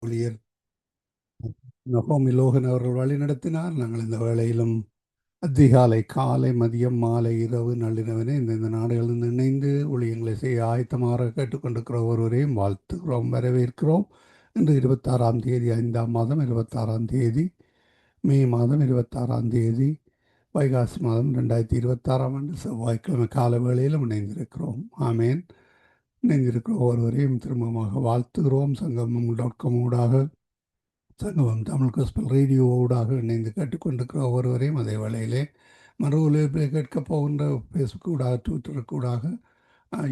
ஊழியர் நகோமி லோகன் அவர்கள் வழி நடத்தினார். நாங்கள் இந்த வேளையிலும் அதிகாலை, காலை, மதியம், மாலை, இரவு, நள்ளிரவினை இந்த நாடுகளில் இணைந்து ஊழியங்களை செய்ய ஆயத்தமாக கேட்டுக்கொண்டிருக்கிற ஒருவரையும் வாழ்த்துகிறோம், வரவேற்கிறோம். இன்று 26ஆம் தேதி 5ஆம் மாதம் 26ஆம் தேதி மே மாதம் 26ஆம் தேதி வைகாசி மாதம் 2026ஆம் ஆண்டு செவ்வாய்க்கிழமை கால வேளையிலும் இணைந்திருக்கிறோம். ஆமேன். இணைந்திருக்கிற ஒருவரையும் திரும்பமாக வாழ்த்துகிறோம். சங்கமம்.com ஊடாக, சங்கமம் தமிழ் காஸ்பல் ரேடியோ ஊடாக இணைந்து கேட்டுக்கொண்டிருக்கிற ஒருவரையும் அதே வேளையிலே மறு ஒலிபரப்பை கேட்கப் போகின்ற ஃபேஸ்புக் ஊடாக, ட்விட்டருக்கு ஊடாக,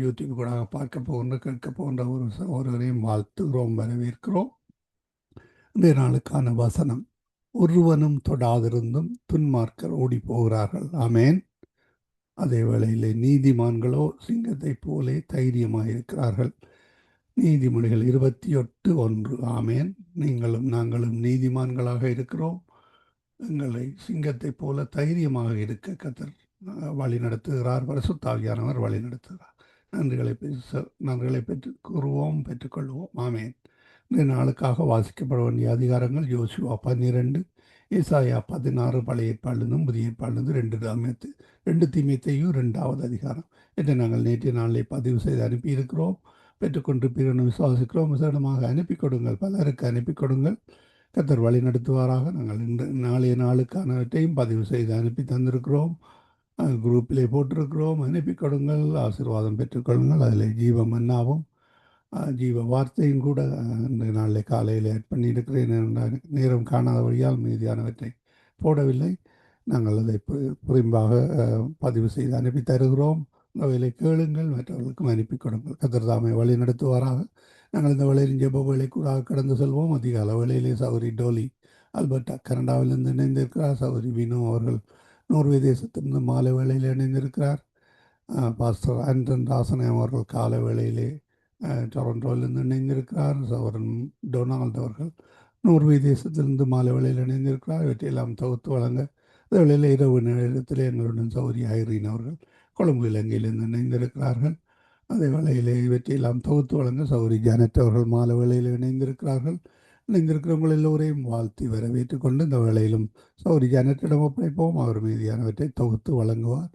யூடியூப் ஊடாக பார்க்க போகின்ற கேட்கப் போகின்ற ஒருவரையும் வாழ்த்துகிறோம், வரவேற்கிறோம். இன்றைய நாளுக்கான வசனம்: ஒருவனும் தொடாதிருந்தும் துன்மார்க்கர் ஓடி போகிறார்கள். ஆமேன். அதே வேளையிலே நீதிமான்களோ சிங்கத்தைப் போலே தைரியமாயிருக்கிறார்கள். நீதிமொழிகள் 28:1. ஆமேன். நீங்களும் நாங்களும் நீதிமான்களாக இருக்கிறோம். எங்களை சிங்கத்தைப் போல தைரியமாக இருக்க கர்த்தர் வழி நடத்துகிறார். பரிசுத்த ஆவியானவர் வழி நடத்துகிறார். நன்றிகளை பெற்று கூறுவோம், பெற்றுக்கொள்வோம். ஆமேன். இந்த நாளுக்காக வாசிக்கப்பட வேண்டிய அதிகாரங்கள்: யோசுவா 12, ஏசாயா 16, பழைய ஏற்பாடிலிருந்தும் புதிய ஏற்பாடிலிருந்து 2 தீமோத்தேயு 2வது அதிகாரம். இதை நாங்கள் நேற்றைய நாளிலே பதிவு செய்து அனுப்பியிருக்கிறோம். பெற்றுக்கொண்டிருப்பீர்கள் விசுவாசிக்கிறோம். விசேடமாக அனுப்பி கொடுங்கள், பலருக்கு அனுப்பி கொடுங்கள். கர்த்தர் வழி நடத்துவாராக. நாங்கள் இன்று நாளைய நாளுக்கானவற்றையும் பதிவு செய்து அனுப்பி தந்திருக்கிறோம். குரூப்பிலே போட்டிருக்கிறோம். அனுப்பி கொடுங்கள், ஆசீர்வாதம் பெற்றுக்கொள்ளுங்கள். அதில் ஜீவ மன்னாவும் ஜீவ வார்த்தையும் கூட இந்த நாளில் காலையில் ஆட் பண்ணியிருக்கிறேன். நேரம் காணாத வழியால் மீதியானவற்றை போடவில்லை. நாங்கள் அதை புரிம்பாக பதிவு செய்து அனுப்பி தருகிறோம். அவைகளை கேளுங்கள், மற்றவர்களுக்கும் அனுப்பி கொடுங்கள். கர்த்தர் தாமே வழி நடத்துவாராக. நாங்கள் இந்த வேளையில் ஜெப வேலைக்கூடாக கடந்து செல்வோம். அதிகால வேளையிலே சௌரி டோலி அல்பர்டா கனடாவிலிருந்து இணைந்திருக்கிறார். சௌரி வினோ அவர்கள் நோர்வே தேசத்திலிருந்து மாலை வேளையில் இணைந்திருக்கிறார். பாஸ்டர் ஆண்டன் தாசனை அவர்கள் கால வேளையிலே டொரண்டோவிலிருந்து இணைந்திருக்கிறார். சௌரன் டொனால்ட் அவர்கள் நோர்வே தேசத்திலிருந்து மாலை வேளையில் இணைந்திருக்கிறார். இவற்றையெல்லாம் தொகுத்து வழங்க இந்த வேளையில் இரவு நேரத்தில் எங்களுடன் சௌரி ஐரீன் அவர்கள் கொழும்பு இலங்கையிலிருந்து இணைந்திருக்கிறார்கள். அதே வேளையிலே இவற்றையெல்லாம் தொகுத்து வழங்க சௌரி ஜானட் அவர்கள் மாலை வேளையில் இணைந்திருக்கிறார்கள். இணைந்திருக்கிறவங்கள் எல்லோரையும் வாழ்த்தி வரவேற்று கொண்டு இந்த வேளையிலும் சௌரி ஜானட்டிடம் ஒப்படைப்போம். அவர் மீதியானவற்றை தொகுத்து வழங்குவார்.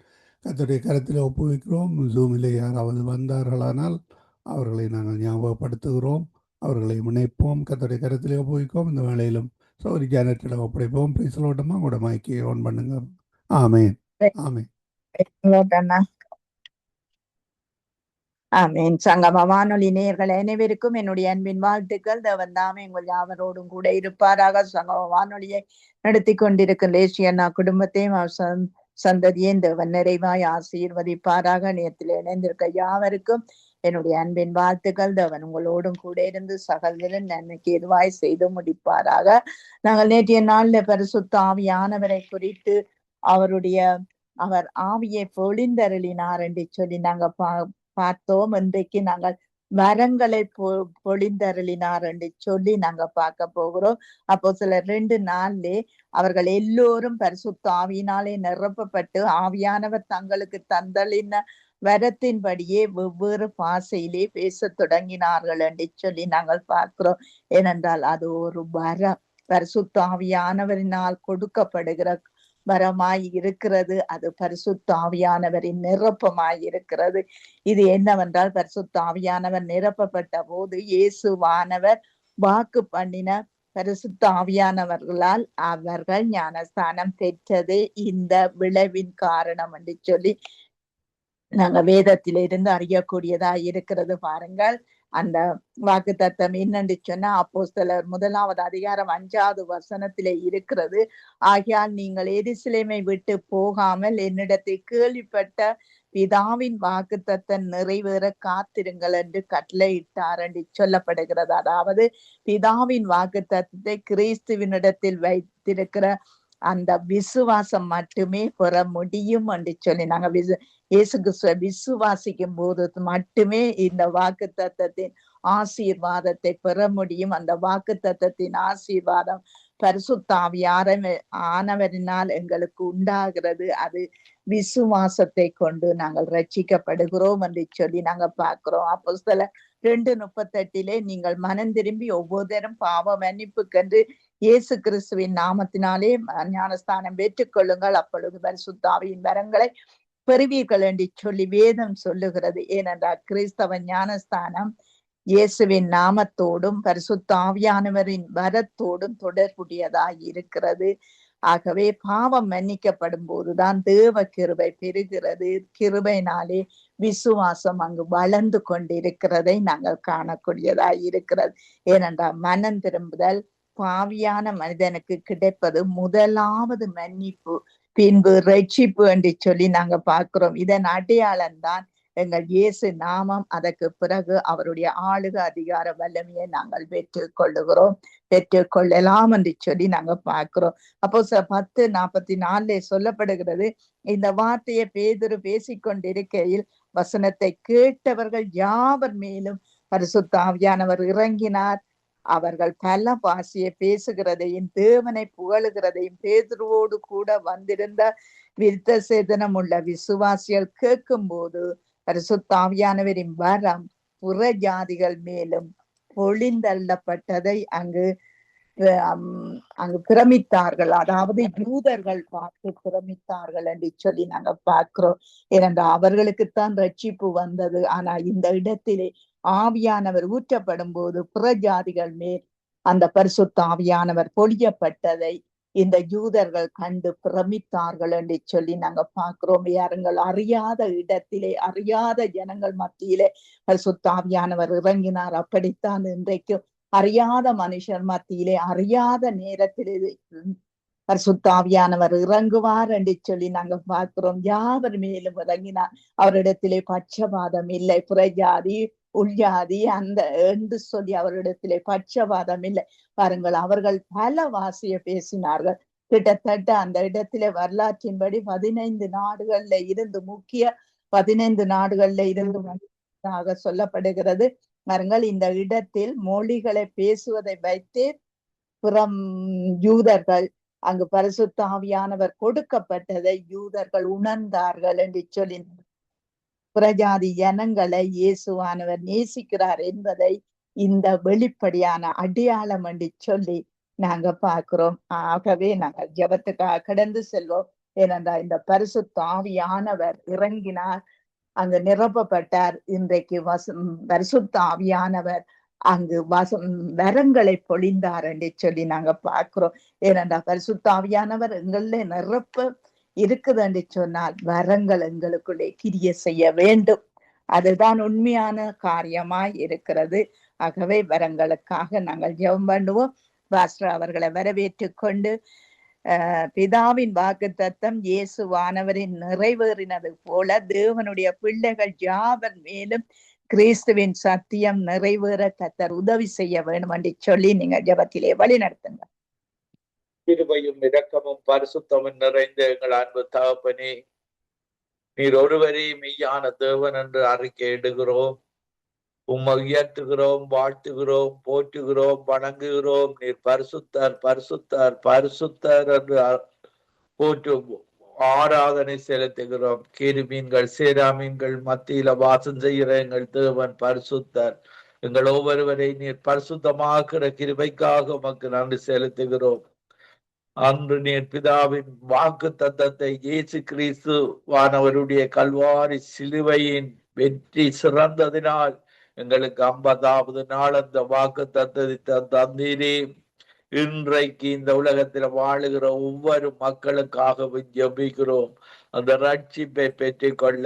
கர்த்தருடைய கரத்தில் ஒப்புவிக்கிறோம். ஜூமிலே யாராவது வந்தார்களானால் அவர்களை நாங்கள் ஞாபகப்படுத்துகிறோம், அவர்களை முனைப்போம். கர்த்தருடைய கரத்திலே ஒப்புவிப்போம். இந்த வேளையிலும் சௌரி ஜானட்டிடம் ஒப்படைப்போம். பிரைஸ்லோட்டமா உங்களோட மைக்கை ஆன் பண்ணுங்க. ஆமேன், ஆமேன். ஆமேன். சங்கம வானொலி நேயர்கள் அனைவருக்கும் என்னுடைய அன்பின் வாழ்த்துக்கள். தேவன் தாமே உங்கள் யாவரோடும் கூட இருப்பாராக. சங்கம வானொலியை நடத்தி கொண்டிருக்கும் லேசியண்ணா குடும்பத்தையும் சந்ததியும் தேவன் நிறைவாய் ஆசீர்வதிப்பாராக. நேரத்தில் இணைந்திருக்க யாவருக்கும் என்னுடைய அன்பின் வாழ்த்துக்கள். தேவன் உங்களோடும் கூட இருந்து சகல நன்மைக்கு எதுவாய் செய்து முடிப்பாராக. நாங்கள் நேற்றைய நாள்ல பரிசுத்த ஆவியானவரை குறித்து அவர் ஆவியை பொழிந்தருளினார் என்று சொல்லி நாங்க பார்த்தோம். இன்றைக்கு நாங்கள் வரங்களை பொழிந்தருளினார் என்று சொல்லி நாங்க பார்க்க போகிறோம். அப்போ சில 2 நாள்லே அவர்கள் எல்லோரும் பரிசுத்த ஆவியினாலே நிரப்பப்பட்டு ஆவியானவர் தங்களுக்கு தந்தளின வரத்தின்படியே வெவ்வேறு பாஷையிலே பேச தொடங்கினார்கள் என்று சொல்லி நாங்கள் பார்க்கிறோம். ஏனென்றால் அது ஒரு வரம், பரிசுத்த ஆவியானவரினால் கொடுக்கப்படுகிற வரமாய் இருக்கிறது. அது பரிசுத்த ஆவியானவரின் நிரப்பமாய் இருக்கிறது. இது என்னவென்றால், பரிசுத்த ஆவியானவர் நிரப்பப்பட்ட போது இயேசுவானவர் வாக்கு பண்ணின பரிசுத்த ஆவியானவர்களால் அவர்கள் ஞானஸ்தானம் பெற்றது இந்த விளைவின் காரணம் என்று சொல்லி நாங்க வேதத்திலிருந்து அறியக்கூடியதா இருக்கிறது. பாருங்கள், அந்த வாக்கு தத்தம் என்னன்னு சொன்னா அப்போஸ்தலர் 1வது அதிகாரம் 5வது வசனத்திலே இருக்கிறது. ஆகையால் நீங்கள் எருசலேமை விட்டு போகாமல் என்னிடத்தில் கேள்விப்பட்ட பிதாவின் வாக்கு தத்தம் நிறைவேற காத்திருங்கள் என்று கட்டளையிட்டார் என்று சொல்லப்படுகிறது. அதாவது பிதாவின் வாக்கு தத்தத்தை கிறிஸ்துவினிடத்தில் வைத்திருக்கிற அந்த விசுவாசம் மட்டுமே பெற முடியும் என்று சொல்லி நாங்க இயேசு கிறிஸ்துவை விசுவாசிக்கும் போது மட்டுமே இந்த வாக்கு தத்தத்தின் ஆசீர்வாதத்தை பெற முடியும். அந்த வாக்கு தத்தத்தின் ஆசீர்வாதம் பரிசுத்த ஆவியானவரினால் எங்களுக்கு உண்டாகிறது. அது விசுவாசத்தை கொண்டு நாங்கள் ரட்சிக்கப்படுகிறோம் என்று சொல்லி நாங்க பார்க்கிறோம். அப்போஸ்தலர் 2:38 நீங்கள் மனம் திரும்பி ஒவ்வொருத்தரும் பாவ மன்னிப்புக்கென்று இயேசு கிறிஸ்துவின் நாமத்தினாலே ஞானஸ்தானம் பெற்றுக் கொள்ளுங்கள், அப்பொழுது பரிசுத்த ஆவியின் வரங்களை பெறுவீர்கள் என்று சொல்லி வேதம் சொல்லுகிறது. ஏனென்றால் கிறிஸ்தவ ஞானஸ்தானம் இயேசுவின் நாமத்தோடும் பரிசுத்த ஆவியானவரின் வரத்தோடும் தொடர்புடையதாய் இருக்கிறது. ஆகவே பாவம் மன்னிக்கப்படும் போதுதான் தேவ கிருபை பெறுகிறது. கிருபையினாலே விசுவாசம் அங்கு வளர்ந்து கொண்டிருக்கிறதை நாங்கள் காணக்கூடியதாய் இருக்கிறது. ஏனென்றால் மனம் திரும்புதல் பாவியான மனிதனுக்கு கிடைப்பது முதலாவது மன்னிப்பு, பின்பு ரட்சிப்பு என்று சொல்லி நாங்க பார்க்கிறோம். இதன் அடையாளம் தான் எங்கள் இயேசு நாமம். அதற்கு பிறகு அவருடைய ஆளுக அதிகார வல்லமையை நாங்கள் பெற்றுக் கொள்ளுகிறோம், பெற்றுக் கொள்ளலாம் என்று சொல்லி நாங்க பார்க்கிறோம். அப்போ 10:44 சொல்லப்படுகிறது, இந்த வார்த்தையை பேதுரு பேசிக்கொண்டிருக்கையில் வசனத்தை கேட்டவர்கள் யாவர் மேலும் பரிசுத்த ஆவியானவர் இறங்கினார். அவர்கள் பல பாஷையை பேசுகிறதையும் தேவனை புகழுகிறதையும் பேதுருவோடு கூட வந்திருந்த விருத்த சேதனம் உள்ள விசுவாசிகள் கேட்கும் போது பரிசுத்த ஆவியானவரின் வரம் புற ஜாதிகள் மேலும் பொழிந்தள்ளப்பட்டதை அங்கு பிரமித்தார்கள். அதாவது யூதர்கள் பார்த்து பிரமித்தார்கள் என்று சொல்லி நாங்க பார்க்கிறோம். ஏனென்றால் அவர்களுக்குத்தான் ரட்சிப்பு வந்தது. ஆனா இந்த இடத்திலே ஆவியானவர் ஊற்றப்படும் போது புறஜாதிகள் மேல் அந்த பரிசுத்த ஆவியானவர் பொழியப்பட்டதை இந்த யூதர்கள் கண்டு பிரமித்தார்கள் என்று சொல்லி நாங்க பார்க்கிறோம். யாருங்கள் அறியாத இடத்திலே, அறியாத ஜனங்கள் மத்தியிலே பரிசுத்த ஆவியானவர் இறங்கினார். அப்படித்தான் இன்றைக்கும் அறியாத மனுஷர் மத்தியிலே அறியாத நேரத்திலே பரிசுத்த ஆவியானவர் இறங்குவார் என்று சொல்லி நாங்க பார்க்கிறோம். யாவர் மேலும் இறங்கினார். அவரிடத்திலே பட்சபாதம் இல்லை. புறஜாதி உள்ஜாதி அந்த என்று சொல்லி அவரிடத்திலே பட்சபாதம் இல்லை. பாருங்கள், அவர்கள் பல வாசிய பேசினார்கள். கிட்டத்தட்ட அந்த இடத்திலே வரலாற்றின்படி 15 நாடுகள்ல இருந்து, முக்கிய 15 நாடுகள்ல இருந்து சொல்லப்படுகிறது. பாருங்கள், இந்த இடத்தில் மொழிகளை பேசுவதை வைத்து புறம் யூதர்கள் அங்கு பரிசுத்த ஆவியானவர் கொடுக்கப்பட்டதை யூதர்கள் உணர்ந்தார்கள் என்று சொல்லி புறஜாதி ஜனங்களை இயேசுவானவர் நேசிக்கிறார் என்பதை இந்த வெளிப்படையான அடையாளம் என்று சொல்லி நாங்க பார்க்கிறோம். ஆகவே நாங்கள் ஜெபத்துக்காக கடந்து செல்வோம். ஏனென்றால் இந்த பரிசுத்த ஆவியானவர் இறங்கினார், அங்கு நிரப்பப்பட்டார். இன்றைக்கு பரிசுத்த ஆவியானவர் அங்கு வரங்களை பொழிந்தார் என்று சொல்லி நாங்க பார்க்கிறோம். ஏனென்றால் பரிசுத்த ஆவியானவர் எங்கள நிரப்ப இருக்குது என்று சொன்னால் வரங்கள் எங்களுக்குள்ளே கிரிய செய்ய வேண்டும். அதுதான் உண்மையான காரியமாய் இருக்கிறது. ஆகவே வரங்களுக்காக நாங்கள் ஜெபம் பண்ணுவோம். பாஸ்டர் அவர்களை வரவேற்றுக் கொண்டு பிதாவின் வாக்குத்தத்தம் இயேசுவானவரின் நிறைவேறினது போல தேவனுடைய பிள்ளைகள் யாவர் மேலும் கிறிஸ்துவின் சத்தியம் நிறைவேற கர்த்தர் உதவி செய்ய வேண்டும் என்று சொல்லி நீங்க ஜெபத்திலே வழி நடத்துங்க. கிருபையும் இரக்கமும் பரிசுத்தமும் நிறைந்த எங்கள் அன்பு தகப்பனே, நீர் ஒருவரே மெய்யான தேவன் என்று அறிக்கையிடுகிறோம். உம்மை உயர்த்துகிறோம், வாழ்த்துகிறோம், போற்றுகிறோம், வணங்குகிறோம். நீர் பரிசுத்தர் பரிசுத்தர் பரிசுத்தர் என்று போற்றும் ஆராதனை செலுத்துகிறோம். கிருமீன்கள் சேராமீன்கள் மத்தியில வாசம் செய்கிற எங்கள் தேவன் பரிசுத்தர். எங்கள் ஒவ்வொருவரை நீர் பரிசுத்தமாக்குற கிருபைக்காக உமக்கு நன்றி செலுத்துகிறோம். அன்று நீர் பிதாவின் வாக்கு தத்தத்தை இயேசு கிறிஸ்து வானவருடைய கல்வாரி சிலுவையின் வெற்றி சிறந்ததினால் எங்களுக்கு 50வது நாள் அந்த வாக்கு தத்தத்தை தந்தீரே. இன்றைக்கு இந்த உலகத்தில் வாழுகிற ஒவ்வொரு மக்களுக்காகவும் ஜெபிக்கிறோம். அந்த ரட்சிப்பை பெற்றுக்கொள்ள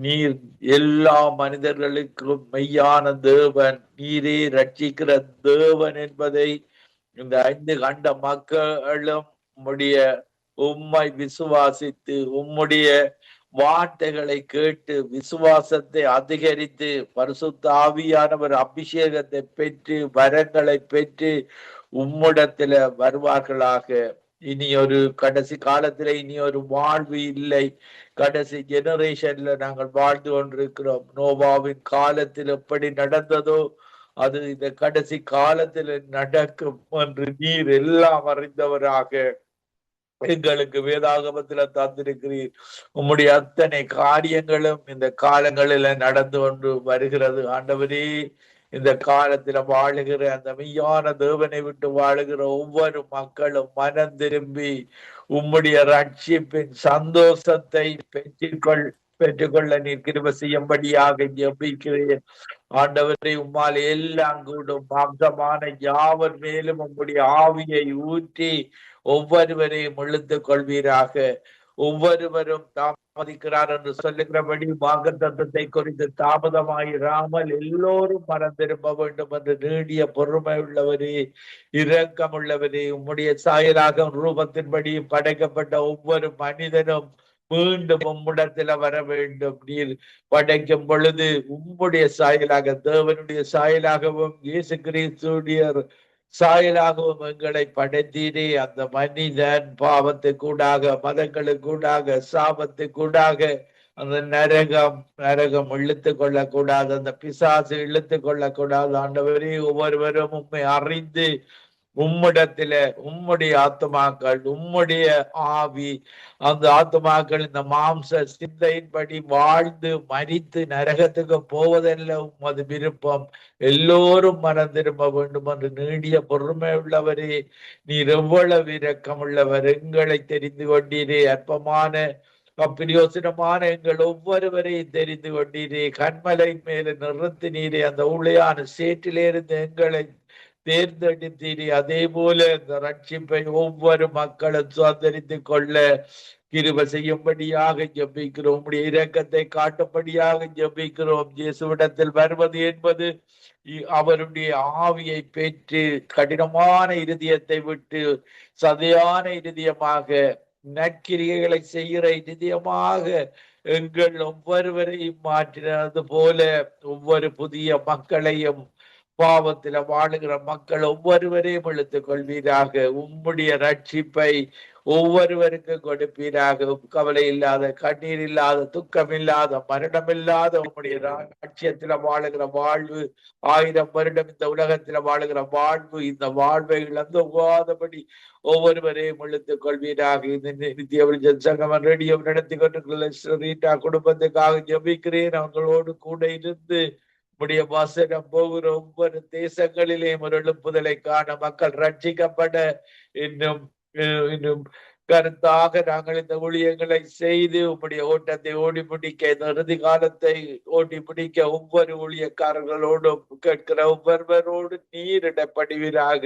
நீர் எல்லா மனிதர்களுக்கும் மெய்யான தேவன், நீரே ரட்சிக்கிற தேவன் என்பதை இந்த 5 கண்ட மக்களும் உம்மை விசுவாசித்து உம்முடைய வார்த்தைகளை கேட்டு விசுவாசத்தை அதிகரித்து பரிசுத்த ஆவியானவர் அபிஷேகத்தை பெற்று வரங்களை பெற்று உம்மிடத்துல வருவார்களாக. இனி ஒரு கடைசி காலத்துல இனி ஒரு வாழ்வு இல்லை. கடைசி ஜெனரேஷன்ல நாங்கள் வாழ்ந்து கொண்டிருக்கிறோம். நோவாவின் காலத்தில் எப்படி நடந்ததோ அது இந்த கடைசி காலத்தில் நடக்கும் என்று நீர் எல்லாம் அறிந்தவராக எங்களுக்கு வேதாகமத்துல தந்திருக்கிறீர். உம்முடைய அத்தனை காரியங்களும் இந்த காலங்களில நடந்து கொண்டு வருகிறது. ஆண்டவரே, இந்த காலத்துல வாழுகிற அந்த மெய்யான தேவனை விட்டு வாழுகிற ஒவ்வொரு மக்களும் மனம் திரும்பி உம்முடைய ரட்சிப்பின் சந்தோஷத்தை பெற்றுக்கொள்ள நீர் கிருபை செய்யும்படியாக ஜெபிக்கிறேன். ஆண்டவரை உம்மால் எல்லாம் கூடும் மாம்சமான யாவர் மேலும் உம்முடைய ஆவியை ஊற்றி ஒவ்வொருவரையும் இழுத்துக் கொள்வீராக. ஒவ்வொருவரும் தாமதிக்கிறார் என்று சொல்லுகிறபடி வாக்குத்தத்தத்தை குறித்து தாமதமாயிராமல் எல்லோரும் மனம் திரும்ப வேண்டும் என்று நீடிய பொறுமை உள்ளவரே, இரக்கம் உள்ளவரே, உம்முடைய சாயலாக ரூபத்தின்படி படைக்கப்பட்ட ஒவ்வொரு மனிதனும் மீண்டும் உம்மிடத்துல வர வேண்டும். நீர் படைக்கும் பொழுது உம்முடைய சாயலாக, தேவனுடைய சாயலாகவும் இயேசு கிறிஸ்துடைய சாயலாகவும் எங்களை படைத்தீரே. அந்த மனிதன் பாவத்துக்கூடாக, மதங்களுக்கூடாக, சாபத்துக்கூடாக அந்த நரகம் இழுத்து கொள்ளக்கூடாது, அந்த பிசாசு இழுத்து கொள்ளக்கூடாது. ஆண்டவரே, ஒவ்வொருவரும் உம்மை அறிந்து உம்மிடத்துல உம்முடைய ஆத்மாக்கள், உம்முடைய ஆவி, அந்த ஆத்மாக்கள் இந்த மாம்ச சிந்தையின்படி வாழ்ந்து மரித்து நரகத்துக்கு போவதல்ல உமது விருப்பம். எல்லோரும் மனம் திரும்ப வேண்டும் என்று நீடிய பொறுமை உள்ளவரே, நீர் எவ்வளவு இரக்கம் உள்ளவர். எங்களை தெரிந்து கொண்டீரே, அற்பமான அப்பிரியோசனமான எங்கள் ஒவ்வொருவரையும் தெரிந்து கொண்டீரே, கண்மலை மேல நிறுத்தினீரே, அந்த ஊழியான சேற்றிலிருந்து எங்களை தேர்ந்தெடுத்தீரே. அதே போல இந்த ரட்சிப்பை ஒவ்வொரு மக்களும் சுதந்திரித்துக் கொள்ள கிருபை செய்யும்படியாக ஜெபிக்கிறோம். உம்முடைய இரக்கத்தை காட்டும்படியாக ஜெபிக்கிறோம். இயேசுவிடத்தில் வருவது என்பது அவருடைய ஆவியை பெற்று கடினமான இருதயத்தை விட்டு சதையான இருதயமாக, நற்கிரியைகளை செய்கிற இருதயமாக எங்கள் ஒவ்வொருவரையும் மாற்றினது போல ஒவ்வொரு புதிய மக்களையும், பாவத்தில வாழுகிற மக்கள் ஒவ்வொருவரையும் இழுத்துக் கொள்வீராக. உம்முடைய ரட்சிப்பை ஒவ்வொருவருக்கும் கொடுப்பீராக. கவலை இல்லாத, கண்ணீர் இல்லாத, துக்கம் இல்லாத, மரணம் இல்லாத உம்முடைய ராட்சியத்தில வாழுகிற வாழ்வு, 1000 வருடம் இந்த உலகத்தில வாழுகிற வாழ்வு, இந்த வாழ்வை இழந்து போகாதபடி ஒவ்வொருவரையும் இழுத்துக் கொள்வீராக. இந்த நித்திய சங்கமம் ரேடியோ நடத்தி கொண்டிருக்கிற குடும்பத்துக்காக ஜெபிக்கிறேன். அவங்களோடு கூட இருந்து உம்முடைய வசனம் போகிற ஒவ்வொரு தேசங்களிலேயும் ஒரு எழுப்புதலை காண, மக்கள் ரட்சிக்கப்பட இன்னும் கருத்தாக நாங்கள் இந்த ஊழியங்களை செய்து உம்முடைய ஓட்டத்தை ஓடி முடிக்க, இந்த இறுதி காலத்தை ஓடி முடிக்க ஒவ்வொரு ஊழியக்காரர்களோடும் கேட்கிற ஒவ்வொருவரோடு நீர் இடப்படுவீராக,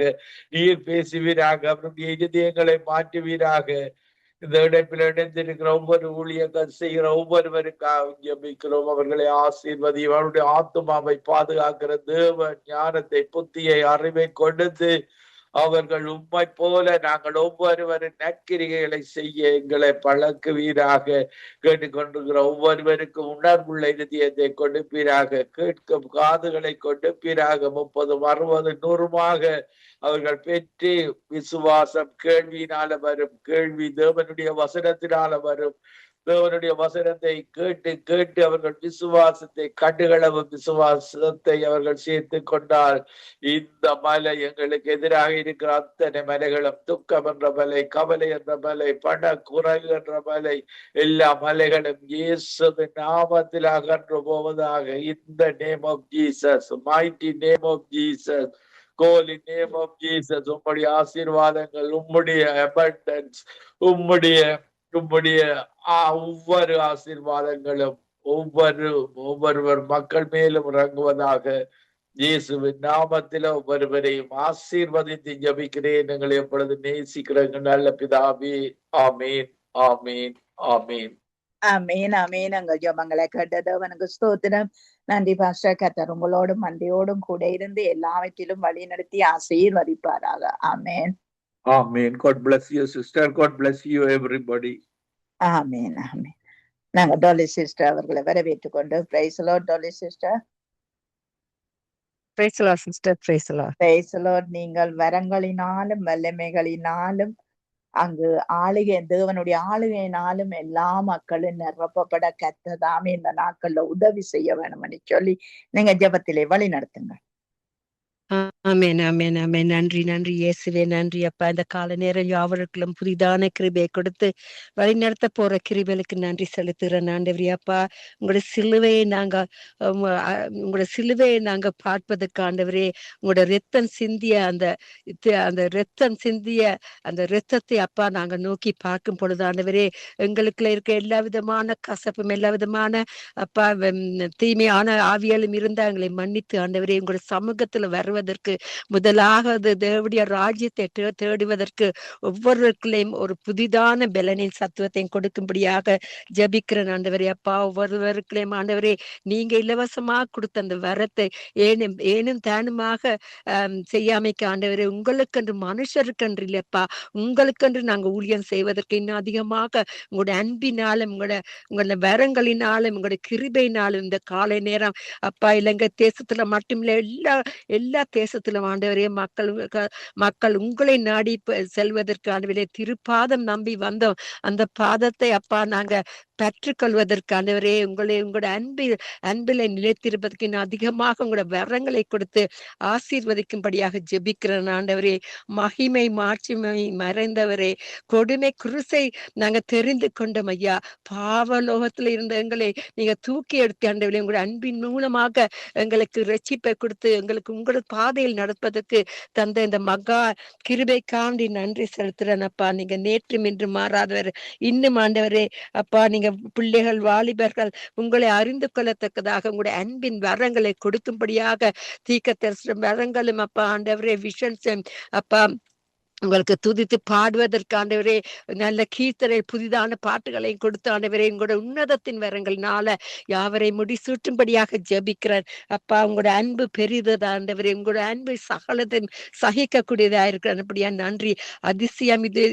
நீர் பேசுவீராக, அவருடைய இதயங்களை மாற்றுவீராக. இந்த இடைப்பில் இணைந்திருக்கிற ஒவ்வொரு ஊழியர்கள் செய்கிற ஒவ்வொருவருக்காக ஜெபிக்கிறோம். அவர்களை ஆசீர்வதியும். அவருடைய ஆத்துமாவை பாதுகாக்கிற தேவ ஞானத்தை, புத்தியை, அறிவை கொடுத்து அவர்கள் உம்மை போல நாங்கள் ஒவ்வொருவரும் நற்கிரிகைகளை செய்ய எங்களை பழக்குவீராக. கேட்டுக்கொண்டிருக்கிற ஒவ்வொருவருக்கும் உணர்வுள்ள இதயத்தை கொடுப்பீராக, கேட்கும் காதுகளை கொடுப்பீராக. 30, 60, 100 அவர்கள் பெற்று விசுவாசம் கேள்வியினால வரும், கேள்வி தேவனுடைய வசனத்தினால வரும். தேவனுடைய வசனத்தை கேட்டு கேட்டு அவர்கள் விசுவாசத்தை, கடுகளவு விசுவாசத்தை அவர்கள் சேர்த்து கொண்டால் இந்த மலை, எங்களுக்கு எதிராக இருக்கிற அத்தனை மலைகளும், துக்கம் என்ற மலை, கவலை என்ற மலை, பண குறைவு என்ற மலை, எல்லா மலைகளும் இயேசுவின் நாமத்தில் அகன்று போவதாக. இந்த name of Jesus, mighty name of Jesus, holy name of Jesus. உம்முடைய ஆசீர்வாதங்கள், உம்முடைய அபண்டன்ஸ், உம்முடைய ஒவ்வொரு ஆசீர்வாதங்களும் ஒவ்வொருவர் மக்கள் மேலும் இறங்குவதாக. இயேசுவின் நாமத்தில் ஒவ்வொருவரையும் ஆசீர்வதித்து ஜெபிக்கிறேன். எங்களை எப்பொழுது நேசிக்கிற நல்ல பிதாவே. ஆமீன், ஆமீன், ஆமீன். ஆமீன், ஆமீன். எங்கள் ஜெபங்களை கேட்டதவனுக்கு ஸ்தோத்திரம். நன்றி பாஸ்டர். கர்த்தர் உங்களோடும் மண்டையோடும் கூட இருந்து எல்லாவற்றிலும் வழி நடத்தி ஆசீர்வதிப்பாராக. ஆமீன், ஆமீன். God bless you sister. God bless you everybody. ஆமீன், ஆமீன். நாங்க டோலி சிஸ்டர் அவர்களை வரவேற்றுக் கொண்டு praise the Lord. Dolly sister. Price the lord sister. Price the Lord. Price the Lord. நீங்கள் வரங்களினாலும் வல்லமைகளினாலும் அங்கு ஆளுகை, தேவனுடைய ஆளுகையினாலும் எல்லா மக்களும் நிரப்பப்பட கர்த்தர் இந்த நாட்கள்ல உதவி செய்ய வேணும்னு சொல்லி நீங்க ஜெபத்திலே வழி நடத்துங்க. ஆமென் ஆமென் ஆமென். நன்றி நன்றி இயேசுவே, நன்றி அப்பா. இந்த கால நேரம் யாவருக்கும் புதிதான கிருபையை கொடுத்து வழிநடத்த போற கிருபைகளுக்கு நன்றி செலுத்துகிறேன் ஆண்டவரே அப்பா. உங்களுடைய சிலுவையை நாங்க உங்களோட சிலுவையை நாங்க பார்ப்பதற்கு ஆண்டவரே, உங்களோட ரத்தம் சிந்திய அந்த ரத்தம் சிந்திய அந்த ரத்தத்தை அப்பா நாங்க நோக்கி பார்க்கும் பொழுது ஆண்டவரே, எங்களுக்குள்ள இருக்க எல்லா விதமான கசப்பும் எல்லா விதமான அப்பா தீமையான ஆவியாலும் இருந்தா எங்களை மன்னித்து ஆண்டவரே, உங்களுடைய சமூகத்துல வருவதற்கு முதலாவது தேவடைய ராஜ்யத்தை தேடுவதற்கு ஒவ்வொருவருக்குள்ளேயும் ஒரு புதிதான பலனின் சத்துவத்தையும் கொடுக்கும்படியாக ஜபிக்கிறேன் ஆண்டவரே அப்பா. ஒவ்வொருவருக்குள்ளேயும் ஆண்டவரே, நீங்க இலவசமா கொடுத்த அந்த வரத்தை ஏனும் தானுமாக செய்யாமைக்கு ஆண்டவரே, உங்களுக்கென்று மனுஷருக்கென்று இல்லப்பா, உங்களுக்கென்று நாங்க ஊழியம் செய்வதற்கு இன்னும் அதிகமாக உங்களுடைய அன்பினாலும் உங்களோட வரங்களினாலும் உங்களுடைய கிருபையினாலும் இந்த காலை நேரம் அப்பா இலங்கை தேசத்துல மட்டுமில்ல எல்லா தேசத்திலும் ஆண்டவரே மக்கள் உங்களை நாடி செல்வதற்கு ஆண்டவரே திருப்பாதம் நம்பி வந்தோம். அந்த பாதத்தை அப்பா நாங்க பெற்றுக்கொள்வதற்கு ஆண்டவரே, உங்களோட அன்பில நிலைத்திருப்பதற்கு இன்னும் அதிகமாக உங்களோட வரங்களை கொடுத்து ஆசீர்வதிக்கும்படியாக ஜெபிக்கிறேன் ஆண்டவரே. மகிமை மாட்சிமை மறைந்தவரே, கொடுமை குருசை நாங்க தெரிந்து கொண்டோம் ஐயா. பாவலோகத்துல இருந்த எங்களை நீங்க தூக்கி எடுத்து ஆண்டவரே, உங்களோட அன்பின் மூலமாக எங்களுக்கு ரட்சிப்பை கொடுத்து எங்களுக்கு உங்களோட பாதையில் நடப்பதற்கு தந்த இந்த மகா கிருபை காண்டி நன்றி செலுத்துறேன் அப்பா. நீங்க நேற்றும் இன்று மாறாதவர். இன்னும் ஆண்டவரே அப்பா, நீங்க பிள்ளைகள் வாலிபர்கள் உங்களை அறிந்து கொள்ளத்தக்கதாக உங்களுடைய அன்பின் வரங்களை கொடுக்கும்படியாக தீர்க்கதரிசன வரங்களும் அப்பா ஆண்டவரே, விஷன்ஸ் அப்பா உங்களுக்கு துதித்து பாடுவதற்கு ஆண்டவரே நல்ல கீர்த்தனை புதிதான பாட்டுகளையும் கொடுத்து ஆண்டவரே, உங்களோட உன்னதத்தின் வரங்களினால யாவரை முடிசூட்டும்படியாக ஜெபிக்கிறேன் அப்பா. உங்களோட அன்பு பெரிதா ஆண்டவரே, உங்களோட அன்பு சகலத்தையும் சகிக்கக்கூடியதா இருக்கிறபடியா நன்றி. அதிசயம் இது